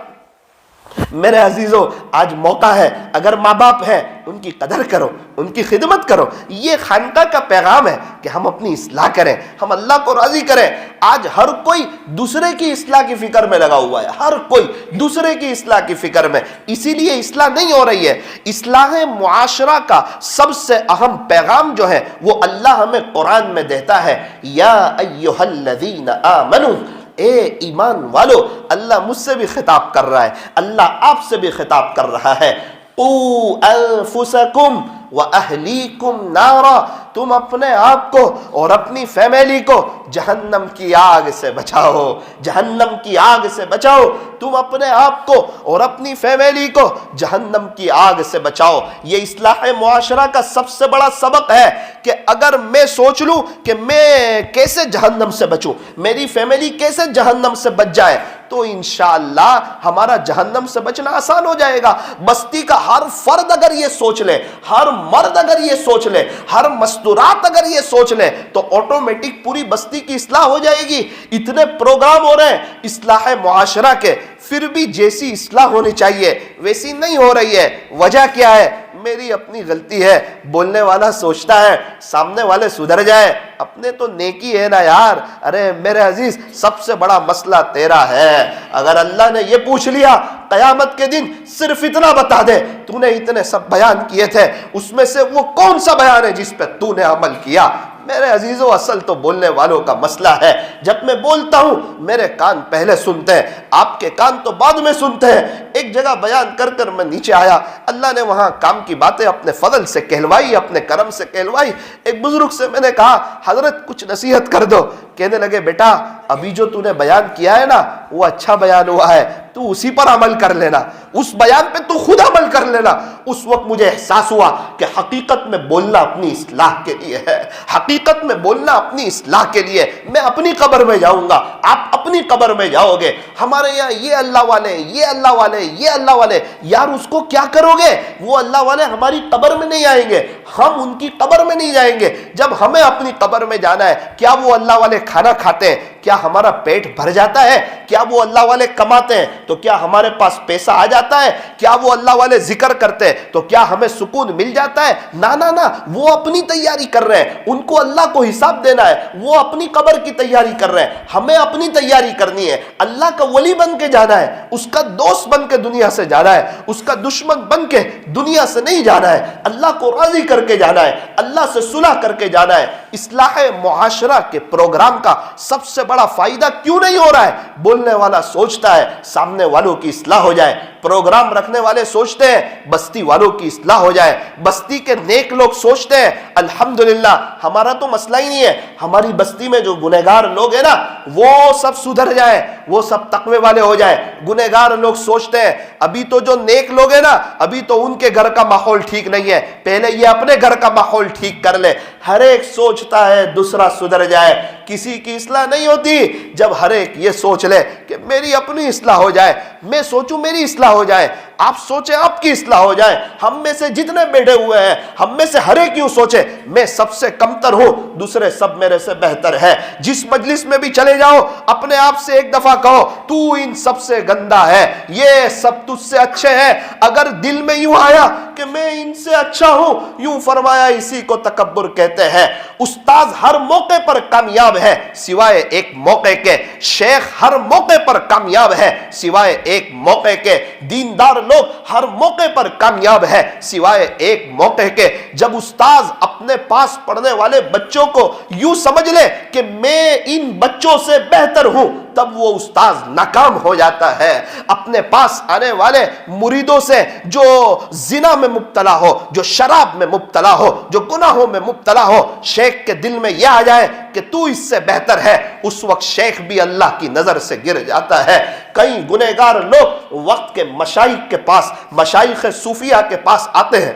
میرے عزیزو، آج موقع ہے، اگر ماں باپ ہیں ان کی قدر کرو، ان کی خدمت کرو۔ یہ خانقاہ کا پیغام ہے کہ ہم اپنی اصلاح کریں، ہم اللہ کو راضی کریں۔ آج ہر کوئی دوسرے کی اصلاح کی فکر میں لگا ہوا ہے، ہر کوئی دوسرے کی اصلاح کی فکر میں، اسی لیے اصلاح نہیں ہو رہی ہے۔ اصلاح معاشرہ کا سب سے اہم پیغام جو ہے وہ اللہ ہمیں قرآن میں دیتا ہے، یا ایھا الذین آمنوا، اے ایمان والو۔ اللہ مجھ سے بھی خطاب کر رہا ہے، اللہ آپ سے بھی خطاب کر رہا ہے۔ قوا انفسکم واہلیکم نارا، تم اپنے آپ کو اور اپنی فیملی کو جہنم کی آگ سے بچاؤ، جہنم کی آگ سے بچاؤ۔ تم اپنے آپ کو اور اپنی فیملی کو جہنم کی آگ سے بچاؤ۔ یہ اصلاح معاشرہ کا سب سے بڑا سبق ہے کہ اگر میں سوچ لوں کہ میں کیسے جہنم سے بچوں، میری فیملی کیسے جہنم سے بچ جائے، تو انشاءاللہ ہمارا جہنم سے بچنا آسان ہو جائے گا۔ بستی کا ہر فرد اگر یہ سوچ لے، ہر مرد اگر یہ سوچ لے، ہر مستورات اگر یہ سوچ لے، تو آٹومیٹک پوری بستی کی اصلاح ہو جائے گی۔ اتنے پروگرام ہو رہے ہیں اصلاح معاشرہ کے، پھر بھی جیسی اصلاح ہونی چاہیے ویسی نہیں ہو رہی ہے۔ وجہ کیا ہے؟ میری اپنی غلطی ہے۔ بولنے والا سوچتا ہے سامنے والے سدھر جائے، اپنے تو نیکی ہے نا یار۔ ارے میرے عزیز، سب سے بڑا مسئلہ تیرا ہے۔ اگر اللہ نے یہ پوچھ لیا قیامت کے دن صرف اتنا بتا دے، تو نے اتنے سب بیان کیے تھے، اس میں سے وہ کون سا بیان ہے جس پہ تو نے عمل کیا؟ میرے عزیزو، اصل تو بولنے والوں کا مسئلہ ہے۔ جب میں بولتا ہوں میرے کان پہلے سنتے ہیں، آپ کے کان تو بعد میں سنتے ہیں۔ ایک جگہ بیان کر کر میں نیچے آیا، اللہ نے وہاں کام کی باتیں اپنے فضل سے کہلوائی، اپنے کرم سے کہلوائی۔ ایک بزرگ سے میں نے کہا حضرت کچھ نصیحت کر دو۔ کہنے لگے بیٹا ابھی جو تو نے بیان کیا ہے نا وہ اچھا بیان ہوا ہے، تو اسی پر عمل کر لینا، اس بیان پہ تو خود عمل کر لینا۔ اس وقت مجھے احساس ہوا کہ حقیقت میں بولنا اپنی اصلاح کے لیے ہے، حقیقت میں بولنا اپنی اصلاح کے لیے۔ میں اپنی قبر میں جاؤں گا، آپ اپنی قبر میں جاؤ گے۔ ہمارے یہاں یہ اللہ والے، یہ اللہ والے، یہ اللہ والے، یار اس کو کیا کرو گے؟ وہ اللہ والے ہماری قبر میں نہیں آئیں گے، ہم ان کی قبر میں نہیں جائیں گے۔ جب ہمیں اپنی قبر میں جانا ہے، کیا وہ اللہ والے کھانا کھاتے ہیں؟ کیا ہمارا پیٹ بھر جاتا ہے؟ کیا وہ اللہ والے کماتے ہیں تو کیا ہمارے پاس پیسہ آ جاتا ہے؟ کیا وہ اللہ والے ذکر کرتے ہیں تو کیا ہمیں سکون مل جاتا ہے؟ نا نا نا، وہ اپنی تیاری کر رہے ہیں، ان کو اللہ کو حساب دینا ہے، وہ اپنی قبر کی تیاری کر رہے ہیں۔ ہمیں اپنی تیاری کرنی ہے، اللہ کا ولی بن کے جانا ہے، اس کا دوست بن کے دنیا سے جانا ہے، اس کا دشمن بن کے دنیا سے نہیں جانا ہے، اللہ کو راضی کر کے جانا ہے، اللہ سے صلح کر کے جانا ہے۔ اصلاح معاشرہ کے پروگرام کا سب سے بڑا فائدہ کیوں نہیں ہو رہا ہے؟ بولنے والا سوچتا ہے سامنے والوں کی اصلاح ہو جائے، پروگرام رکھنے والے سوچتے ہیں بستی والوں کی اصلاح ہو جائے، بستی کے نیک لوگ سوچتے ہیں الحمدللہ ہمارا تو مسئلہ ہی نہیں ہے، ہماری بستی میں جو گنہگار لوگ ہیں نا وہ سب سدھر جائیں، وہ سب تقوی والے ہو جائیں۔ گنہگار لوگ سوچتے ہیں ابھی تو جو نیک لوگ ہیں نا ابھی تو ان کے گھر کا ماحول ٹھیک نہیں ہے، پہلے یہ اپنے گھر کا ماحول ٹھیک کر لے۔ ہر ایک سوچتا ہے دوسرا سدھر جائے، کسی کی اصلاح نہیں ہوتی جب ہر ایک یہ سوچ لے کہ میری اپنی اصلاح ہو جائے، میں سوچوں میری اصلاح ہو جائے، آپ سوچیں آپ کی اصلاح ہو جائے۔ ہم میں سے جتنے بیٹھے ہوئے ہیں ہم میں سے ہر ایک یوں سوچے میں سب سے کمتر ہوں، دوسرے سب میرے سے بہتر ہے۔ جس مجلس میں بھی چلے جاؤ اپنے آپ سے ایک دفعہ کہو تو ان سب سے گندا ہے، یہ سب تجھ سے اچھے ہیں۔ اگر دل میں یوں آیا کہ میں ان سے اچھا ہوں، یوں فرمایا اسی کو تکبر کہتے ہیں۔ استاذ ہر موقع پر کامیاب ہے سوائے ایک موقع کے، شیخ ہر موقع پر کامیاب ہے سوائے ایک موقع کے، دیندار لوگ ہر موقع پر کامیاب ہے سوائے ایک موقع کے۔ جب استاذ اپنے پاس پڑھنے والے بچوں کو یوں سمجھ لے کہ میں ان بچوں سے بہتر ہوں، تب وہ استاذ ناکام ہو جاتا ہے۔ اپنے پاس آنے والے مریدوں سے جو زنا میں مبتلا ہو، جو شراب میں مبتلا ہو، جو گناہوں میں مبتلا ہو، شیخ کے دل میں یہ آ جائے کہ تو اس سے بہتر ہے، اس وقت شیخ بھی اللہ کی نظر سے گر جاتا ہے۔ کئی گنہگار لوگ وقت کے مشائخ کے پاس، مشائخ صوفیہ کے پاس آتے ہیں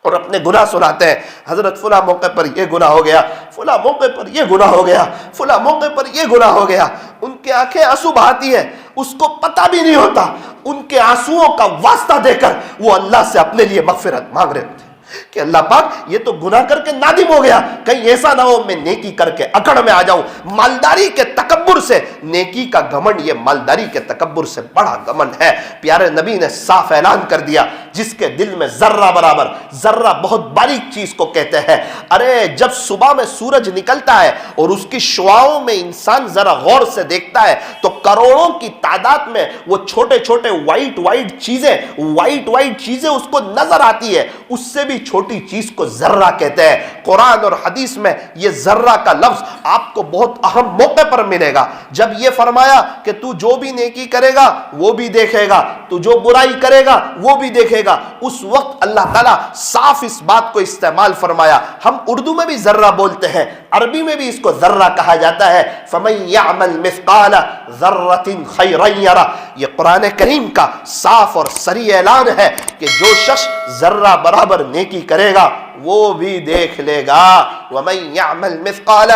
اور اپنے گناہ سناتے ہیں، حضرت فلاں موقع پر یہ گناہ ہو گیا، فلاں موقع پر یہ گناہ ہو گیا، فلاں موقع پر یہ گناہ ہو گیا۔ ان کی آنکھیں آنسو بہاتی ہے اس کو پتہ بھی نہیں ہوتا، ان کے آنسوؤں کا واسطہ دے کر وہ اللہ سے اپنے لیے مغفرت مانگ رہے تھے کہ اللہ پاک یہ تو گناہ کر کے نادم ہو گیا، کہیں ایسا نہ ہو میں نیکی کر کے اکڑ میں آ جاؤں۔ مالداری کے تکبر سے نیکی کا گھمنڈ یہ مالداری کے تکبر سے بڑا گھمنڈ ہے۔ پیارے نبی نے صاف اعلان کر دیا، جس کے دل میں ذرہ برابر، ذرہ بہت باریک چیز کو کہتے ہیں، ارے جب صبح میں سورج نکلتا ہے اور اس کی شعاؤں میں انسان ذرا غور سے دیکھتا ہے تو کروڑوں کی تعداد میں وہ چھوٹے چھوٹے وائٹ چیزیں اس کو نظر آتی ہے، اس سے بھی چھوٹی چیز کو ذرہ کہتے ہیں۔ قرآن اور حدیث میں یہ ذرہ کا لفظ آپ کو بہت اہم موقع پر ملے گا، جب یہ فرمایا کہ تو جو بھی نیکی کرے گا وہ بھی دیکھے گا، تو جو برائی کرے گا وہ بھی دیکھے گا۔ اس وقت اللہ تعالیٰ صاف اس بات کو استعمال فرمایا۔ ہم اردو میں بھی ذرہ بولتے ہیں، عربی میں بھی اس کو ذرہ کہا جاتا ہے۔ فَمَن يَعْمَلْ مِثْقَالَ ذَرَّةٍ خَيْرًا يَرَهُ، یہ قرآن کریم کا صاف اور صریح اعلان ہے کہ جو شخص ذرہ برابر نیکی کرے گا وہ بھی دیکھ لے گا۔ وَمَن يَعْمَلْ مِثْقَالَ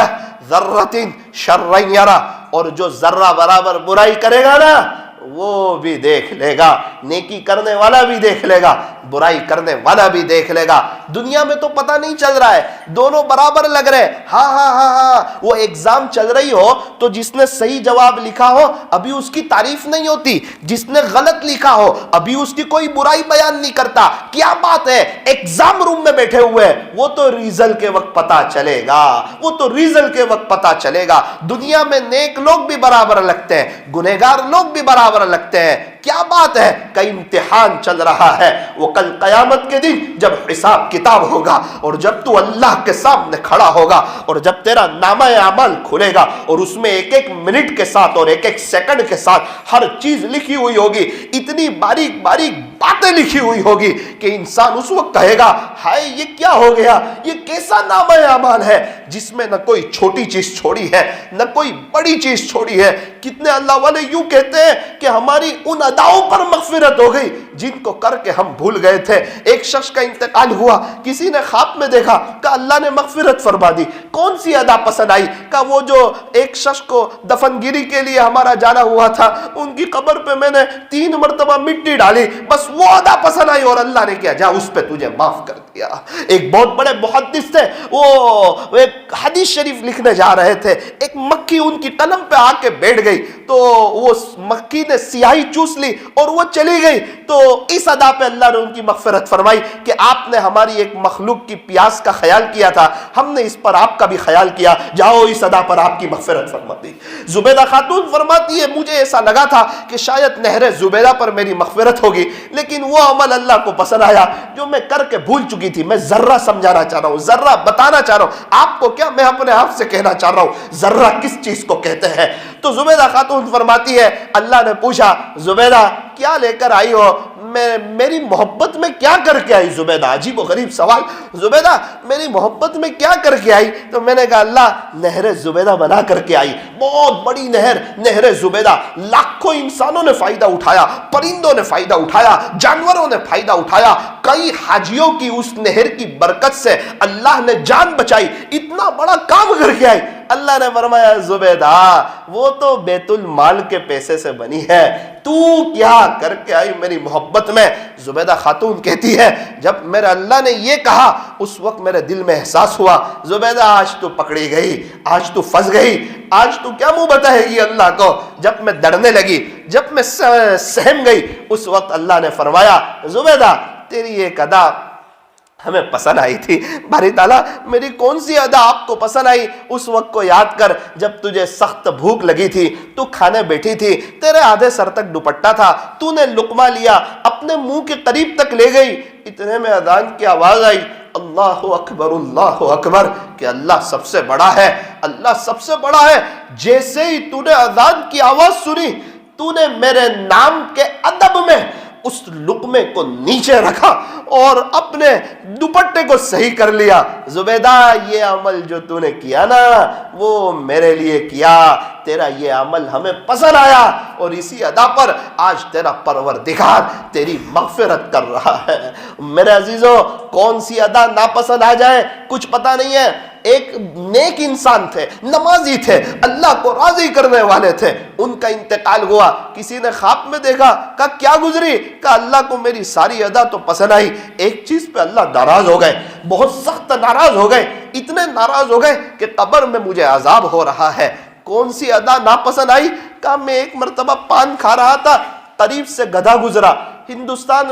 ذَرَّةٍ شَرًّا يَرَهُ، اور جو ذرہ برابر برائی کرے گا نا وہ بھی دیکھ لے گا۔ نیکی کرنے والا بھی دیکھ لے گا، برائی کرنے والا بھی دیکھ لے گا۔ دنیا میں تو پتہ نہیں چل رہا ہے، دونوں برابر لگ رہے ہیں۔ ہاں وہ ایگزام چل رہی ہو تو جس نے صحیح جواب لکھا ہو ابھی اس کی تعریف نہیں ہوتی، جس نے غلط لکھا ہو ابھی اس کی کوئی برائی بیان نہیں کرتا۔ کیا بات ہے، ایگزام روم میں بیٹھے ہوئے ہیں، وہ تو ریزلٹ کے وقت پتہ چلے گا، وہ تو ریزلٹ کے وقت پتہ چلے گا۔ دنیا میں نیک لوگ بھی برابر لگتے ہیں، گنہگار لوگ بھی برابر لگتے ہیں۔ کیا بات ہے کہ امتحان چل رہا ہے، وہ کل قیامت کے دن جب حساب کتاب ہوگا اور جب تو اللہ کے سامنے کھڑا ہوگا اور جب تیرا نامہ اعمال کھلے گا اور اس میں ایک ایک منٹ کے ساتھ اور ایک ایک سیکنڈ کے ساتھ ہر چیز لکھی ہوئی ہوگی، اتنی باریک باریک باتیں لکھی ہوئی ہوگی کہ انسان اس وقت کہے گا ہائے یہ کیا ہو گیا، یہ کیسا نامہ اعمال ہے جس میں نہ کوئی چھوٹی چیز چھوڑی ہے نہ کوئی بڑی چیز چھوڑی ہے۔ کتنے اللہ والے یوں کہتے ہیں کہ ہماری ان اداؤں پر مغفرت ہو گئی جن کو کر کے ہم بھول گئے تھے۔ ایک شخص کا انتقال ہوا، کسی نے خواب میں دیکھا کہ اللہ نے مغفرت فرما دی۔ کون سی ادا پسند آئی؟ کہ وہ جو ایک شخص کو دفن گیری کے لیے ہمارا جانا ہوا تھا، ان کی قبر پہ میں نے 3 مرتبہ مٹی ڈالی، بس وہ ادا پسند آئی اور اللہ نے کیا جا اس پہ تجھے معاف کر دیا۔ ایک بہت بڑے محدث تھے، وہ ایک حدیث شریف لکھنے جا رہے تھے، ایک مکھی ان کی قلم پہ آ کے بیٹھ گئی تو وہ مکھی نے سیاہی چوس لی اور وہ چلی گئی۔ تو اس ادا پہ اللہ نے ان کی مغفرت فرمائی کہ آپ نے ہماری ایک مخلوق کی پیاس کا خیال کیا تھا، ہم نے اس پر آپ کا بھی خیال کیا، جاؤ اس ادا پر آپ کی مغفرت فرما دی۔ زبیدہ خاتون فرماتی ہے مجھے ایسا لگا تھا کہ شاید نہر زبیدہ پر میری مغفرت ہوگی، لیکن وہ عمل اللہ کو پسند آیا جو میں کر کے بھول چکی تھی۔ میں ذرہ سمجھانا چاہ رہا ہوں، ذرہ بتانا چاہ رہا ہوں آپ کو، کیا میں اپنے آپ سے کہنا چاہ رہا ہوں ذرہ کس چیز کو کہتے ہیں۔ تو زبیدہ خاتون فرماتی ہے اللہ نے پوچھا زبیدہ کیا لے کر آئی ہو؟ میری محبت میں کیا کر کے آئی؟ زبیدہ عجیب و غریب سوال، زبیدہ میری محبت میں کیا کر کے آئی؟ تو میں نے کہا اللہ نہر زبیدہ بنا کر کے آئی، بہت بڑی نہر، نہر زبیدہ، لاکھوں انسانوں نے فائدہ اٹھایا، پرندوں نے فائدہ اٹھایا، جانوروں نے فائدہ اٹھایا، کئی حاجیوں کی اس نہر کی برکت سے اللہ نے جان بچائی، اتنا بڑا کام کر کے آئی۔ اللہ نے فرمایا زبیدہ وہ تو بیت المال کے پیسے سے بنی ہے، تو کیا کر کے آئی میری محبت میں؟ زبیدہ خاتون کہتی ہے جب میرے اللہ نے یہ کہا اس وقت میرے دل میں احساس ہوا زبیدہ آج تو پکڑی گئی، آج تو پھنس گئی، آج تو کیا منہ بتائے گی اللہ کو۔ جب میں ڈرنے لگی، جب میں سہم گئی، اس وقت اللہ نے فرمایا زبیدہ تیری ایک ادا ہمیں پسند آئی تھی، باری تعالیٰ میری کون سی ادا آپ کو پسند آئی؟ اس وقت کو یاد کر جب تجھے سخت بھوک لگی تھی، تو کھانے بیٹھی تھی، تیرے آدھے سر تک دوپٹہ تھا، تو نے لقمہ لیا اپنے منہ کے قریب تک لے گئی، اتنے میں اذان کی آواز آئی اللہ اکبر کہ اللہ سب سے بڑا ہے، اللہ سب سے بڑا ہے۔ جیسے ہی تو نے اذان کی آواز سنی تو نے میرے نام کے ادب میں اس لقمے کو نیچے رکھا اور اپنے دوپٹے کو صحیح کر لیا۔ زبیدہ یہ عمل جو تو نے کیا نا وہ میرے لیے کیا، تیرا یہ عمل ہمیں پسند آیا اور اسی ادا پر آج تیرا پروردگار تیری مغفرت کر رہا ہے۔ میرے عزیزوں کون سی ادا ناپسند آ جائے کچھ پتہ نہیں ہے، ایک نیک انسان تھے, نمازی تھے, اللہ کو راضی کرنے والے تھے, ان کا انتقال ہوا. کسی نے خواب میں دیکھا, کہا کیا گزری؟ کہا اللہ کو میری ساری ادا تو پسند آئی, ایک چیز پہ اللہ ناراض ہو گئے, بہت سخت ناراض ہو گئے, اتنے ناراض ہو گئے کہ قبر میں مجھے عذاب ہو رہا ہے. کون سی ادا ناپسند آئی؟ کہا میں ایک مرتبہ پان کھا رہا تھا, قریب سے گدھا گزرا. ہندوستان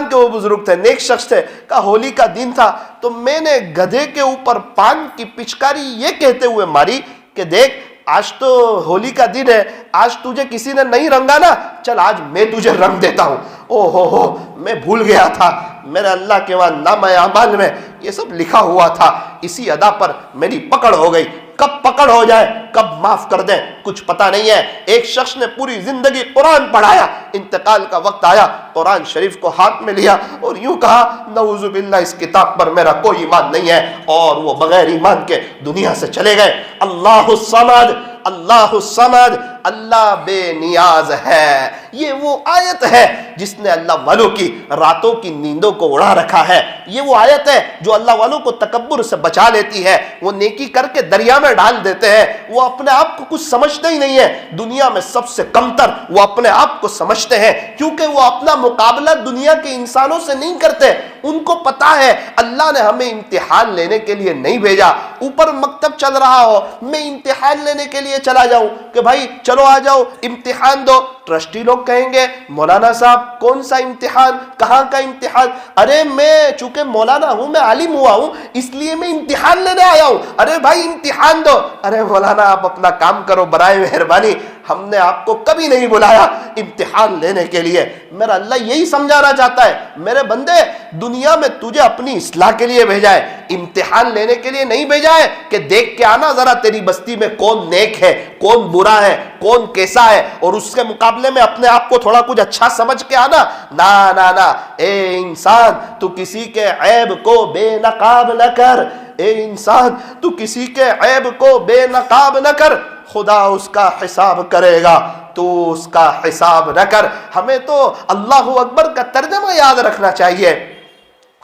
کے وہ بزرگ تھے, نیک شخص تھے. کہا ہولی کا دن تھا تو میں نے گدھے کے اوپر پان کی پچکاری یہ کہتے ہوئے ماری کہ دیکھ آج تو ہولی کا دن ہے, آج تجھے کسی نے نہیں رنگا نا, چل آج میں تجھے رنگ دیتا ہوں. او ہو میں بھول گیا تھا, میرے اللہ کے وہاں نامہ اعمال میں یہ سب لکھا ہوا تھا. اسی ادا پر میری پکڑ ہو گئی. کب پکڑ ہو جائے, کب معاف کر دیں, کچھ پتہ نہیں ہے. ایک شخص نے پوری زندگی قرآن پڑھایا, انتقال کا وقت آیا, قرآن شریف کو ہاتھ میں لیا اور یوں کہا نعوذ باللہ اس کتاب پر میرا کوئی ایمان نہیں ہے, اور وہ بغیر ایمان کے دنیا سے چلے گئے. اللہ الصمد, اللہ الصمد, اللہ بے نیاز ہے. یہ وہ آیت ہے جس نے اللہ والوں کی راتوں کی نیندوں کو اڑا رکھا ہے. یہ وہ آیت ہے جو اللہ والوں کو تکبر سے بچا لیتی ہے. وہ نیکی کر کے دریا میں ڈال دیتے ہیں, وہ اپنے آپ کو کچھ سمجھتے ہی نہیں ہے. دنیا میں سب سے کمتر وہ اپنے آپ کو سمجھتے ہیں, کیونکہ وہ اپنا مقابلہ دنیا کے انسانوں سے نہیں کرتے. ان کو پتا ہے اللہ نے ہمیں امتحان لینے کے لیے نہیں بھیجا. اوپر مکتب چل رہا ہو, میں امتحان لینے کے لیے چلا جاؤں کہ بھائی چلو آ جاؤ امتحان دو, ٹرسٹی لوگ کہیں گے مولانا صاحب کون سا امتحان, کہاں کا امتحان؟ ارے میں چونکہ مولانا ہوں, میں عالم ہوا ہوں, اس لیے میں امتحان لینے آیا ہوں. ارے بھائی امتحان دو. ارے مولانا آپ اپنا کام کرو برائے مہربانی, ہم نے آپ کو کبھی نہیں بلایا امتحان لینے کے لیے. میرا اللہ یہی سمجھانا چاہتا ہے, میرے بندے دنیا میں تجھے اپنی اصلاح کے لیے بھیجا ہے, امتحان لینے کے لیے نہیں بھیجا ہے کہ دیکھ کے آنا ذرا تیری بستی میں کون نیک ہے, کون برا ہے, کون کیسا ہے, اور اس کے مقابلے میں اپنے آپ کو تھوڑا کچھ اچھا سمجھ کے آنا. نا نا نا, اے انسان تو کسی کے عیب کو بے نقاب نہ کر, اے انسان تو کسی کے عیب کو بے نقاب نہ کر, خدا اس کا حساب کرے گا, تو اس کا حساب نہ کر. ہمیں تو اللہ اکبر کا ترجمہ یاد رکھنا چاہیے.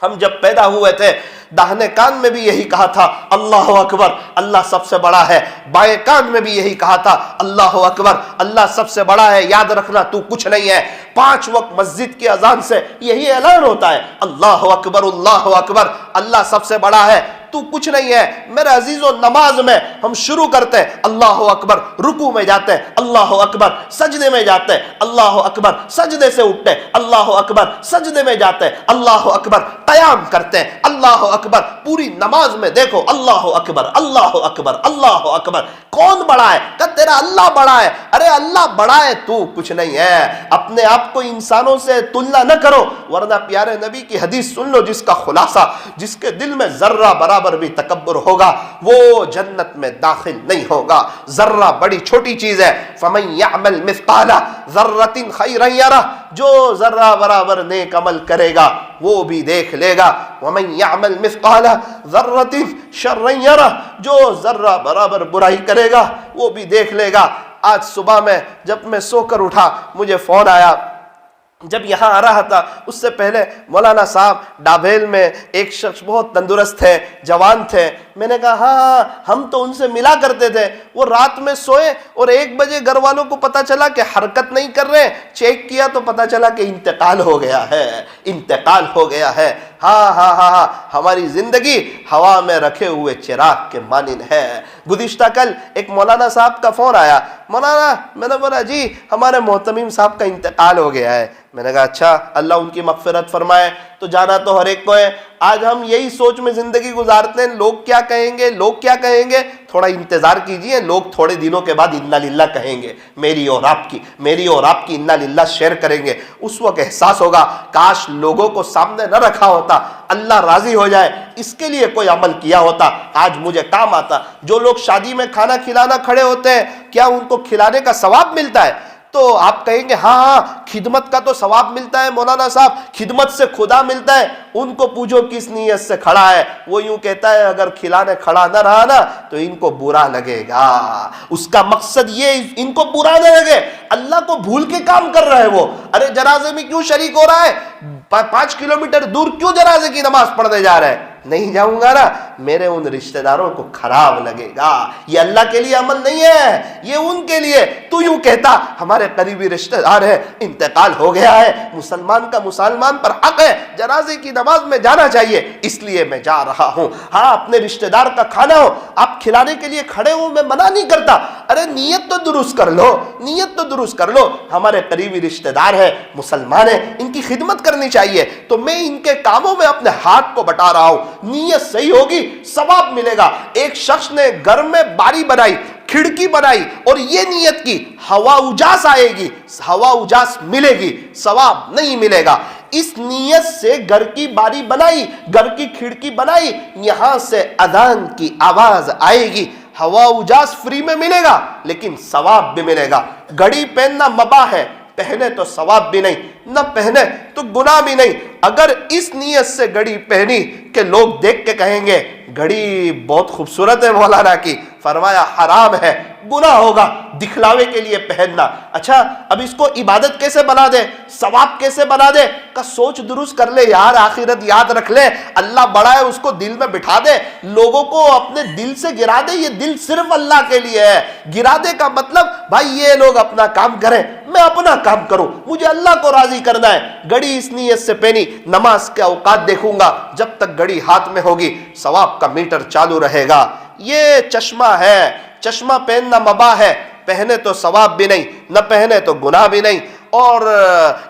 ہم جب پیدا ہوئے تھے داہنے کان میں بھی یہی کہا تھا اللہ اکبر, اللہ سب سے بڑا ہے. بائیں کان میں بھی یہی کہا تھا اللہ اکبر, اللہ سب سے بڑا ہے, یاد رکھنا تو کچھ نہیں ہے. 5 وقت مسجد کی اذان سے یہی اعلان ہوتا ہے اللہ اکبر, اللہ اکبر, اللہ سب سے بڑا ہے, تو کچھ نہیں ہے. میرے عزیزو, نماز میں ہم شروع کرتے ہیں اللہ اکبر, رکوع میں جاتے ہیں اللہ اکبر, سجدے میں جاتے ہیں اللہ اکبر, سجدے سے اٹھتے ہیں اللہ اکبر, سجدے میں جاتے ہیں اللہ اکبر, قیام کرتے ہیں اللہ اکبر. پوری نماز میں دیکھو اللہ اکبر, اللہ اکبر, اللہ اکبر. کون بڑا ہے؟ کہ تیرا اللہ بڑا ہے. ارے اللہ بڑا ہے, تو کچھ نہیں ہے. اپنے آپ کو انسانوں سے تلنا نہ کرو, ورنہ پیارے نبی کی حدیث سن لو جس کا خلاصہ, جس کے دل میں ذرہ برابر بھی تکبر ہوگا وہ جنت میں داخل نہیں ہوگا. ذرہ بڑی چھوٹی چیز ہے. فَمَن يَعْمَلْ مِثْقَالَ ذَرَّةٍ خَيْرًا يَرَهُ, جو ذرہ برابر نیک عمل کرے گا وہ بھی دیکھ لے گا. وَمَن يَعْمَلْ مِثْقَالَ ذَرَّةٍ شَرًّا يَرَهُ, جو ذرہ برابر برائی کرے گا وہ بھی دیکھ لے گا. آج صبح میں جب میں سو کر اٹھا مجھے فون آیا. جب یہاں آ رہا تھا اس سے پہلے مولانا صاحب ڈابھیل میں ایک شخص بہت تندرست تھے, جوان تھے. میں نے کہا ہاں ہم تو ان سے ملا کرتے تھے. وہ رات میں سوئے اور 1 بجے گھر والوں کو پتا چلا کہ حرکت نہیں کر رہے, چیک کیا تو پتا چلا کہ انتقال ہو گیا ہے, انتقال ہو گیا ہے. ہاں ہاں ہاں ہاں, ہماری زندگی ہوا میں رکھے ہوئے چراغ کے مانند ہے. گزشتہ کل ایک مولانا صاحب کا فون آیا, مولانا, میں نے بولا جی ہمارے محتمیم صاحب کا انتقال ہو گیا ہے. میں نے کہا اچھا, اللہ ان کی مغفرت فرمائے. تو جانا تو ہر ایک کو ہے. آج ہم یہی سوچ میں زندگی گزارتے ہیں لوگ کیا کہیں گے, لوگ کیا کہیں گے. تھوڑا انتظار کیجئے, لوگ تھوڑے دنوں کے بعد انا للہ کہیں گے, میری اور آپ کی انا للہ شیئر کریں گے. اس وقت احساس ہوگا کاش لوگوں کو سامنے نہ رکھا ہوتا, اللہ راضی ہو جائے اس کے لیے کوئی عمل کیا ہوتا, آج مجھے کام آتا. جو لوگ شادی میں کھانا کھلانا کھڑے ہوتے ہیں کیا ان کو کھلانے کا ثواب ملتا ہے؟ تو آپ کہیں گے ہاں ہاں خدمت کا تو ثواب ملتا ہے مولانا صاحب, خدمت سے خدا ملتا ہے. ان کو پوچھو کس نیت سے کھڑا ہے, وہ یوں کہتا ہے اگر کھلانے کھڑا نہ رہا نا تو ان کو برا لگے گا. اس کا مقصد یہ ان کو برا نہ لگے, اللہ کو بھول کے کام کر رہا ہے وہ. ارے جنازے میں کیوں شریک ہو رہا ہے, 5 کلومیٹر دور کیوں جنازے کی نماز پڑھنے جا رہا ہے؟ نہیں جاؤں گا نا, میرے ان رشتہ داروں کو خراب لگے گا. یہ اللہ کے لیے عمل نہیں ہے, یہ ان کے لیے. تو یوں کہتا ہمارے قریبی رشتہ دار ہے, انتقال ہو گیا ہے, مسلمان کا مسلمان پر حق ہے, جنازے کی نماز میں جانا چاہیے, اس لیے میں جا رہا ہوں. ہاں, اپنے رشتہ دار کا کھانا ہو, آپ کھلانے کے لیے کھڑے ہو, میں منع نہیں کرتا. ارے نیت تو درست کر لو, نیت تو درست کر لو. ہمارے قریبی رشتہ دار ہے, مسلمان ہے, ان کی خدمت کرنی چاہیے, تو میں ان کے کاموں میں اپنے ہاتھ کو بٹا رہا ہوں. نیت صحیح ہوگی, ثواب ملے گا. ایک شخص نے گھر میں باری بنائی, کھڑکی بنائی, اور یہ نیت کی ہوا اجاس آئے گی, ہوا اجاس ملے گی, ثواب نہیں ملے گا. اس نیت سے گھر کی باری بنائی, گھر کی کھڑکی بنائی, یہاں سے اذان کی آواز آئے گی, ہوا اجاس فری میں ملے گا لیکن ثواب بھی ملے گا. گھڑی پہننا مباح ہے, پہنے تو ثواب بھی نہیں, نہ پہنے تو گناہ بھی نہیں. اگر اس نیت سے گھڑی پہنی کہ لوگ دیکھ کے کہیں گے گھڑی بہت خوبصورت ہے مولانا کی, فرمایا حرام ہے, گناہ ہوگا دکھلاوے کے لیے پہننا. اچھا, اب اس کو عبادت کیسے بنا دے, ثواب کیسے بنا دے, کا سوچ درست کر لے یار, آخرت یاد رکھ لے, اللہ بڑا ہے, اس کو دل میں بٹھا دے, لوگوں کو اپنے دل سے گرا دے. یہ دل صرف اللہ کے لیے ہے. گرا دے کا مطلب بھائی یہ لوگ اپنا کام کریں, میں اپنا کام کروں, مجھے اللہ کو راضی کرنا ہے. گھڑی اس نیت سے پہنی, نماز کے اوقات دیکھوں گا, جب تک گھڑی ہاتھ میں ہوگی ثواب کا میٹر چالو رہے گا. یہ چشمہ ہے, چشمہ پہننا مباح ہے, پہنے تو ثواب بھی نہیں, نہ پہنے تو گناہ بھی نہیں. اور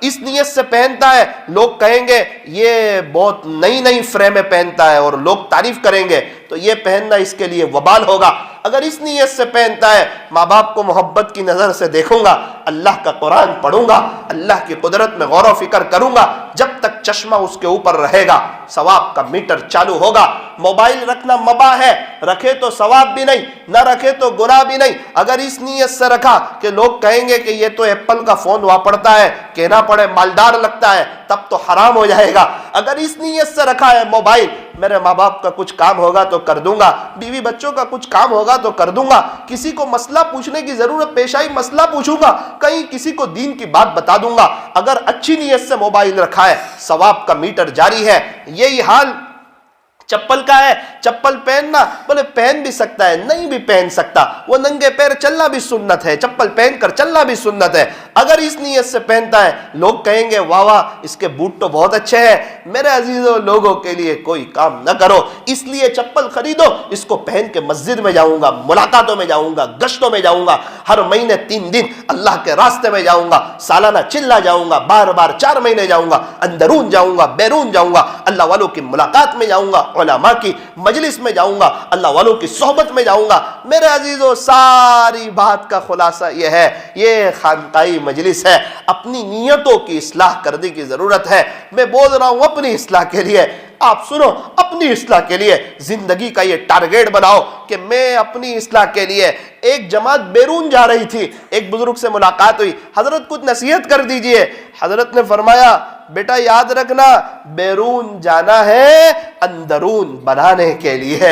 اس نیت سے پہنتا ہے, لوگ کہیں گے یہ بہت نئی نئی فریمیں پہنتا ہے, اور لوگ تعریف کریں گے, تو یہ پہننا اس کے لیے وبال ہوگا. اگر اس نیت سے پہنتا ہے, ماں باپ کو محبت کی نظر سے دیکھوں گا, اللہ کا قرآن پڑھوں گا, اللہ کی قدرت میں غور و فکر کروں گا, جب تک چشمہ اس کے اوپر رہے گا ثواب کا میٹر چالو ہوگا. موبائل رکھنا مباح ہے, رکھے تو ثواب بھی نہیں, نہ رکھے تو گناہ بھی نہیں. اگر اس نیت سے رکھا کہ لوگ کہیں گے کہ یہ تو ایپل کا فون واپرتا ہے, کہنا پڑے مالدار لگتا ہے, تب تو حرام ہو جائے گا. اگر اس نیت سے رکھا ہے موبائل, میرے ماں باپ کا کچھ کام ہوگا تو کر دوں گا, بیوی بچوں کا کچھ کام ہوگا تو کر دوں گا, کسی کو مسئلہ پوچھنے کی ضرورت پیش آئی مسئلہ پوچھوں گا, کہیں کسی کو دین کی بات بتا دوں گا. اگر اچھی نیت سے موبائل رکھا ہے, ثواب کا میٹر جاری ہے. یہی حال چپل کا ہے. چپل پہننا, بولے پہن بھی سکتا ہے, نہیں بھی پہن سکتا, وہ ننگے پیر چلنا بھی سنت ہے, چپل پہن کر چلنا بھی سنت ہے. اگر اس نیت سے پہنتا ہے, لوگ کہیں گے واہ واہ اس کے بوٹ تو بہت اچھے ہیں. میرے عزیزوں, لوگوں کے لیے کوئی کام نہ کرو, اس لیے چپل خریدو, اس کو پہن کے مسجد میں جاؤں گا, ملاقاتوں میں جاؤں گا, گشتوں میں جاؤں گا, ہر مہینے 3 دن اللہ کے راستے میں جاؤں گا, سالانہ چلا جاؤں گا, بار بار 4 مہینے جاؤں گا, اندرون جاؤں گا, بیرون جاؤں گا, اللہ والوں کی ملاقات میں جاؤں گا, علماء کی مجلس میں جاؤں گا, اللہ والوں کی صحبت میں جاؤں گا. میرے عزیزوں, ساری بات کا خلاصہ یہ ہے, یہ خانقاہی مجلس ہے, اپنی نیتوں کی اصلاح کرنے کی ضرورت ہے. میں بول رہا ہوں اپنی اصلاح کے لیے, آپ سنو, اپنی اصلاح کے لیے زندگی کا یہ ٹارگیٹ بناؤ کہ میں اپنی اصلاح کے لیے. ایک جماعت بیرون جا رہی تھی, ایک بزرگ سے ملاقات ہوئی, حضرت کچھ نصیحت کر دیجئے. حضرت نے فرمایا بیٹا یاد رکھنا, بیرون جانا ہے اندرون بنانے کے لیے.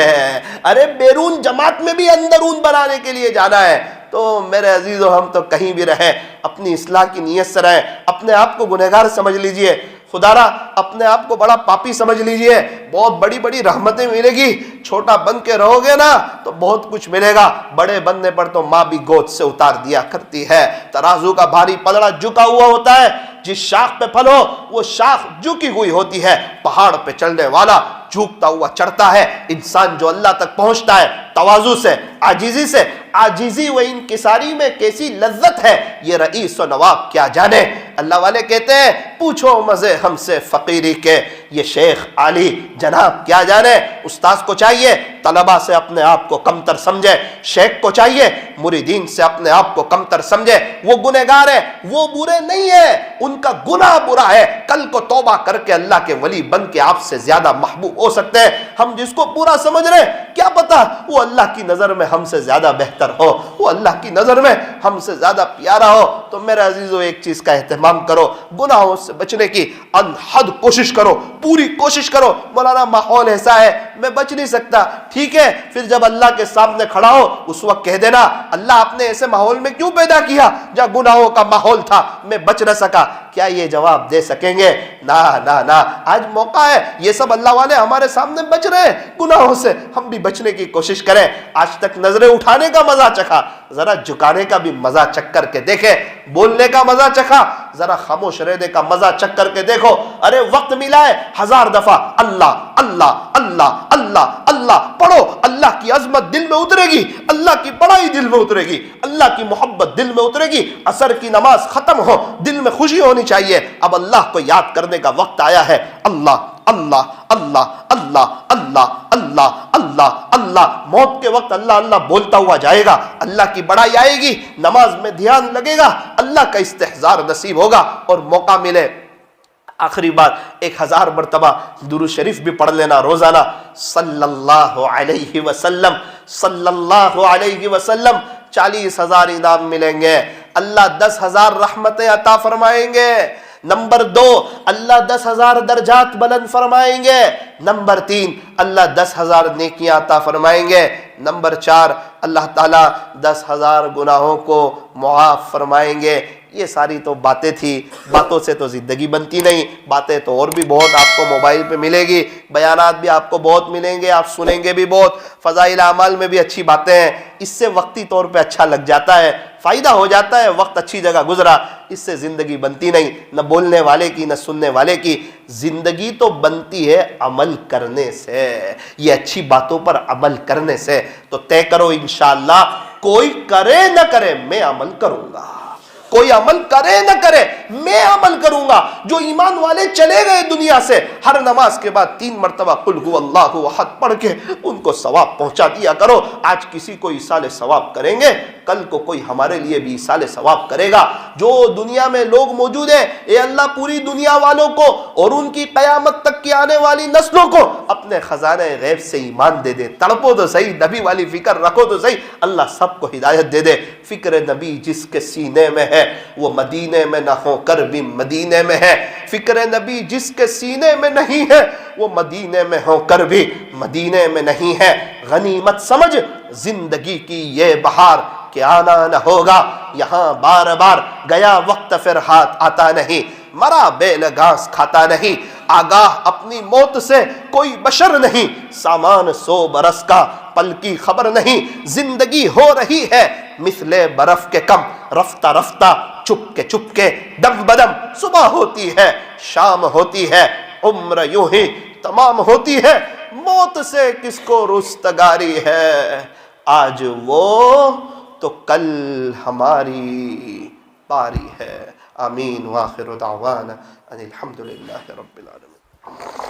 ارے بیرون جماعت میں بھی اندرون بنانے کے لیے جانا ہے. تو میرے عزیزو, ہم تو کہیں بھی رہیں, اپنی اصلاح کی نیت سے رہیں. اپنے آپ کو گنہگار سمجھ لیجئے, خدا را اپنے آپ کو بڑا پاپی سمجھ لیجئے, بہت بڑی بڑی رحمتیں ملے گی. چھوٹا بن کے رہو گے نا تو بہت کچھ ملے گا, بڑے بننے پر تو ماں بھی گود سے اتار دیا کرتی ہے. ترازو کا بھاری پلڑا جھکا ہوا ہوتا ہے, جس شاخ پہ پھل ہو وہ شاخ جھکی ہوئی ہوتی ہے. پہاڑ پہ چلنے والا جھکتا ہوا چڑھتا ہے. انسان جو اللہ تک پہنچتا ہے تواضع سے, عاجزی سے, عاجزی و انکساری میں کیسی لذت ہے یہ رئیس و نواب کیا جانے. اللہ والے کہتے ہیں پوچھو مزے ہم سے فقیری کے, یہ شیخ عالی جناب کیا جانے. استاذ کو چاہیے طلبہ سے اپنے آپ کو کمتر سمجھے, شیخ کو چاہیے مریدین سے اپنے آپ کو کمتر سمجھے. وہ گنہگار ہیں, وہ برے نہیں ہیں, ان کا گناہ برا ہے. کل کو توبہ کر کے اللہ کے ولی بن کے آپ سے زیادہ محبوب ہو سکتے ہیں. ہم جس کو برا سمجھ رہے ہیں, کیا پتا وہ اللہ کی نظر میں ہم سے زیادہ بہتر ہو, وہ اللہ کی نظر میں ہم سے زیادہ پیارا ہو. تو میرے عزیزو, ایک چیز کا اہتمام کرو, گناہوں سے بچنے کی انحد کوشش کرو, پوری کوشش کرو. مولانا ماحول ایسا ہے میں بچ نہیں سکتا, ٹھیک ہے، پھر جب اللہ کے سامنے کھڑا ہو اس وقت کہہ دینا اللہ آپ نے ایسے ماحول میں کیوں پیدا کیا جہاں گناہوں کا ماحول تھا، میں بچ نہ سکا؟ کیا یہ جواب دے سکیں گے؟ نہ نہ نہ، آج موقع ہے، یہ سب اللہ والے ہمارے سامنے بچ رہے ہیں گناہوں سے، ہم بھی بچنے کی کوشش کریں۔ آج تک نظریں اٹھانے کا مزہ چکھا، ذرا جھکانے کا بھی مزہ چکھ کر کے دیکھیں، بولنے کا مزہ چکھا، ذرا خاموش رہنے کا مزہ چکھ کر کے دیکھو۔ ارے وقت ملا ہے، 1000 دفعہ اللہ اللہ اللہ اللہ اللہ پڑھو، اللہ کی عظمت دل میں اترے گی، اللہ کی بڑائی دل میں اترے گی، اللہ کی محبت دل میں اترے گی۔ عصر کی نماز ختم ہو، دل میں خوشی ہونی چاہیے، اب اللہ کو یاد کرنے کا وقت آیا ہے۔ اللہ اللہ اللہ اللہ اللہ اللہ اللہ اللہ، موت کے وقت اللہ اللہ بولتا ہوا جائے گا، اللہ کی بڑائی آئے گی، نماز میں دھیان لگے گا، اللہ کا استحضار نصیب ہوگا اور موقع ملے۔ آخری بات، 1000 مرتبہ درود شریف بھی پڑھ لینا روزانہ، صلی اللہ علیہ وسلم، صلی اللہ علیہ وسلم، 40,000 انعام ملیں گے، اللہ 10,000 رحمتیں عطا فرمائیں گے۔ نمبر 2، اللہ 10,000 درجات بلند فرمائیں گے۔ نمبر 3، اللہ 10,000 نیکیاں عطا فرمائیں گے۔ نمبر 4، اللہ تعالیٰ 10,000 گناہوں کو معاف فرمائیں گے۔ یہ ساری تو باتیں تھی، باتوں سے تو زندگی بنتی نہیں، باتیں تو اور بھی بہت آپ کو موبائل پہ ملے گی، بیانات بھی آپ کو بہت ملیں گے، آپ سنیں گے بھی بہت، فضائل اعمال میں بھی اچھی باتیں ہیں، اس سے وقتی طور پہ اچھا لگ جاتا ہے، فائدہ ہو جاتا ہے، وقت اچھی جگہ گزرا، اس سے زندگی بنتی نہیں، نہ بولنے والے کی نہ سننے والے کی۔ زندگی تو بنتی ہے عمل کرنے سے، یہ اچھی باتوں پر عمل کرنے سے۔ تو طے کرو انشاءاللہ، کوئی کرے نہ کرے میں عمل کروں گا، کوئی عمل کرے نہ کرے میں عمل کروں گا۔ جو ایمان والے چلے گئے دنیا سے، ہر نماز کے بعد 3 مرتبہ قل هو اللہ احد پڑھ کے ان کو ثواب پہنچا دیا کرو۔ آج کسی کو ایصال ثواب کریں گے، کل کو کوئی ہمارے لیے بھی ایصال ثواب کرے گا۔ جو دنیا میں لوگ موجود ہیں، اے اللہ پوری دنیا والوں کو اور ان کی قیامت تک کی آنے والی نسلوں کو اپنے خزانہ غیب سے ایمان دے دے۔ تڑپو تو صحیح، نبی والی فکر رکھو تو صحیح، اللہ سب کو ہدایت دے دے۔ فکر نبی جس کے سینے میں ہے وہ مدینے میں نہ ہو کر بھی مدینے میں ہے، فکر نبی جس کے سینے میں نہیں ہے وہ مدینے میں ہو کر بھی مدینے میں نہیں ہے۔ غنیمت سمجھ زندگی کی یہ بہار کہ آنا نہ ہوگا یہاں بار بار، گیا وقت پھر ہاتھ آتا نہیں، مرا بیل گھاس کھاتا نہیں، آگاہ اپنی موت سے کوئی بشر نہیں، سامان 100 برس کا پل کی خبر نہیں، زندگی ہو رہی ہے مثل برف کے کم، رفتہ رفتہ چپ کے دم بدم، صبح ہوتی ہے شام ہوتی ہے، عمر یوں ہی تمام ہوتی ہے، موت سے کس کو رستگاری ہے، آج وہ تو کل ہماری باری ہے۔ آمین، وآخر دعوانا ان الحمدللہ رب العالمین۔